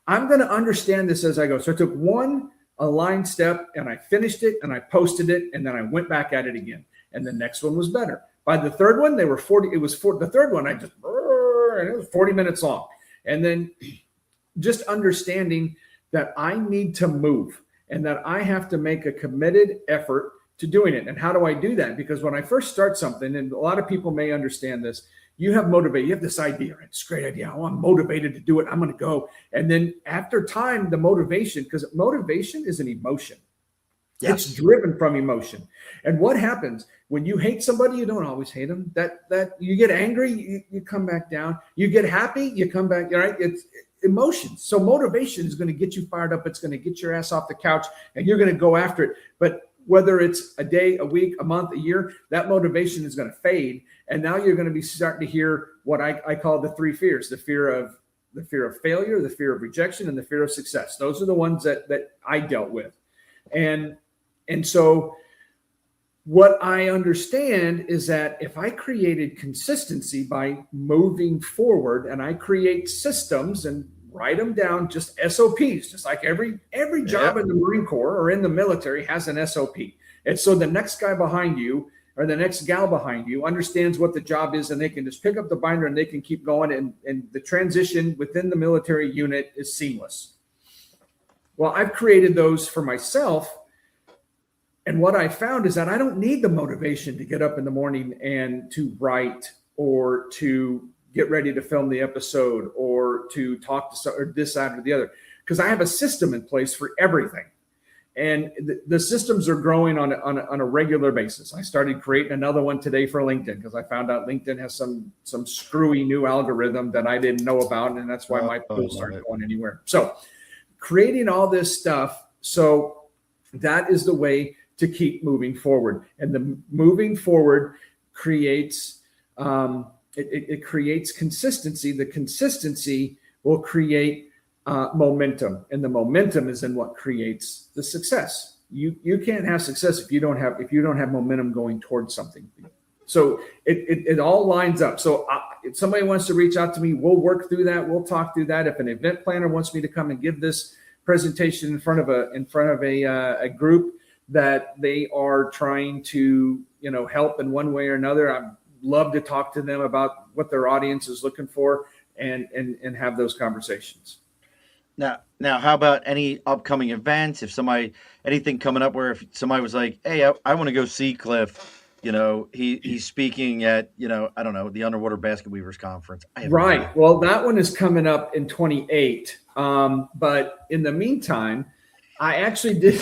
B: I'm going to understand this as I go. So I took one aligned step and I finished it and I posted it. And then I went back at it again. And the next one was better. By the third one, they were 40. It was the third one. And it was 40 minutes long. And then just understanding that I need to move, and that I have to make a committed effort to doing it. And how do I do that? Because when I first start something, and a lot of people may understand this, you have this idea, right? It's a great idea. Oh, I'm motivated to do it. I'm going to go. And then after time, the motivation, because motivation is an emotion. Yes. It's driven from emotion. And what happens when you hate somebody? You don't always hate them. That you get angry, you come back down. You get happy, you come back. Right? It's emotions. So motivation is going to get you fired up. It's going to get your ass off the couch, and you're going to go after it. But whether it's a day, a week, a month, a year, that motivation is going to fade. And now you're going to be starting to hear what I call the three fears: the fear of failure, the fear of rejection, and the fear of success. Those are the ones that I dealt with. And so what I understand is that if I created consistency by moving forward, and I create systems and write them down, just SOPs, just like every job in the Marine Corps or in the military has an SOP. And so the next guy behind you or the next gal behind you understands what the job is, and they can just pick up the binder and they can keep going. And the transition within the military unit is seamless. Well, I've created those for myself. And what I found is that I don't need the motivation to get up in the morning and to write or to get ready to film the episode or to talk to or this, that, or the other, because I have a system in place for everything. And the systems are growing on a regular basis. I started creating another one today for LinkedIn because I found out LinkedIn has some screwy new algorithm that I didn't know about. And that's why my posts aren't going anywhere. So creating all this stuff. So that is the way to keep moving forward. And the moving forward creates, it creates consistency. The consistency will create momentum, and the momentum is in what creates the success. You can't have success if you don't have momentum going towards something. So it all lines up. So if somebody wants to reach out to me, we'll work through that. We'll talk through that. If an event planner wants me to come and give this presentation in front of a group that they are trying to help in one way or another, I'd love to talk to them about what their audience is looking for and have those conversations.
A: Now, how about any upcoming events? If anything coming up where if somebody was like, hey, I want to go see Cliff, he's speaking at, I don't know, the Underwater Basket Weavers Conference.
B: Right. Well, that one is coming up in 28. But in the meantime, I actually did.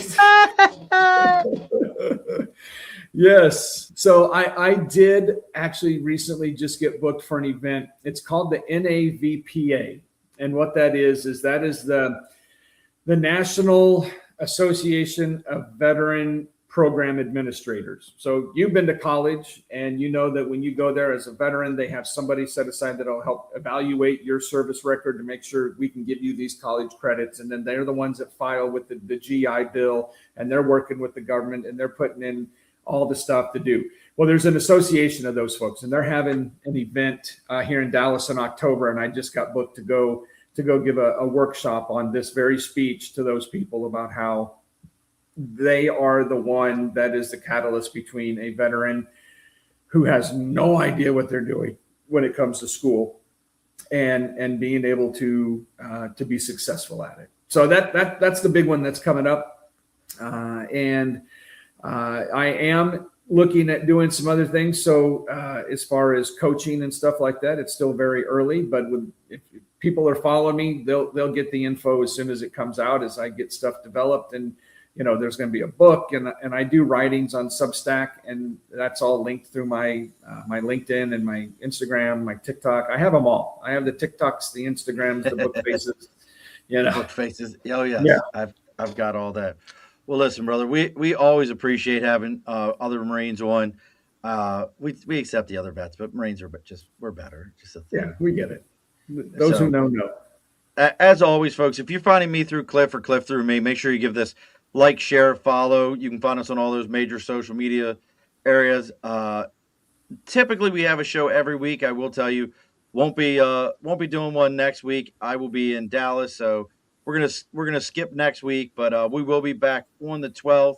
B: Yes. So I did actually recently just get booked for an event. It's called the NAVPA. And what that is the National Association of Veteran Program Administrators. So you've been to college and you know that when you go there as a veteran, they have somebody set aside that'll help evaluate your service record to make sure we can give you these college credits. And then they're the ones that file with the GI Bill, and they're working with the government and they're putting in all the stuff to do. Well, there's an association of those folks, and they're having an event here in Dallas in October. And I just got booked to go give a workshop on this very speech to those people about how they are the one that is the catalyst between a veteran who has no idea what they're doing when it comes to school and being able to be successful at it. So that's the big one that's coming up. And I am looking at doing some other things. So as far as coaching and stuff like that, it's still very early, but if people are following me, they'll get the info as soon as it comes out, as I get stuff developed. And there's going to be a book, and I do writings on Substack, and that's all linked through my LinkedIn and my Instagram, my TikTok. I have them all. I have the TikToks, the Instagrams, the book faces.
A: Book faces. Oh yes. Yeah. I've got all that. Well, listen, brother, we always appreciate having other Marines on. We accept the other vets, but Marines we're better. Just a thing.
B: Yeah, we get it. Those who know.
A: As always, folks, if you're finding me through Cliff or Cliff through me, make sure you give this like, share, follow. You can find us on all those major social media areas. Typically, we have a show every week. I will tell you, won't be doing one next week. I will be in Dallas, so we're gonna skip next week, but we will be back on the 12th.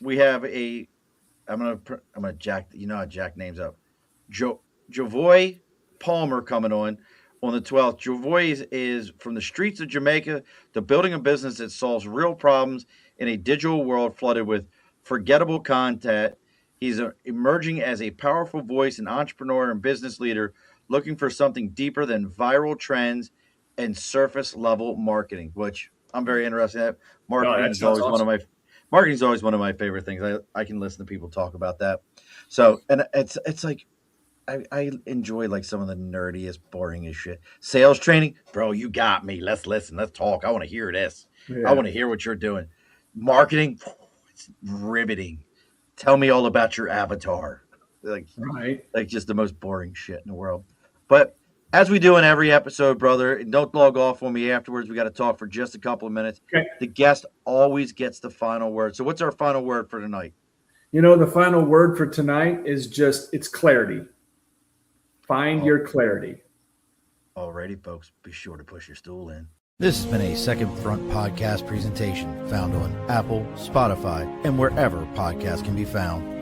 A: We have I'm gonna jack how jack names up. Javoy Palmer coming on the 12th. Javoy is from the streets of Jamaica to building a business that solves real problems in a digital world flooded with forgettable content. He's emerging as a powerful voice, an entrepreneur and business leader looking for something deeper than viral trends and surface level marketing, which I'm very interested in. Marketing is always awesome. Marketing is always one of my favorite things. I can listen to people talk about that. So, and it's like, I enjoy like some of the nerdiest, boringest shit. Sales training, bro, you got me. Let's listen. Let's talk. I want to hear this.
B: Yeah.
A: I want to hear what you're doing. Marketing, it's riveting. Tell me all about your avatar. Like just the most boring shit in the world. But as we do in every episode, brother, and don't log off on me afterwards. We got to talk for just a couple of minutes.
B: Okay.
A: The guest always gets the final word. So what's our final word for tonight?
B: The final word for tonight is it's clarity. Find your clarity.
A: Alrighty, folks. Be sure to push your stool in.
C: This has been a Second Front podcast presentation found on Apple, Spotify, and wherever podcasts can be found.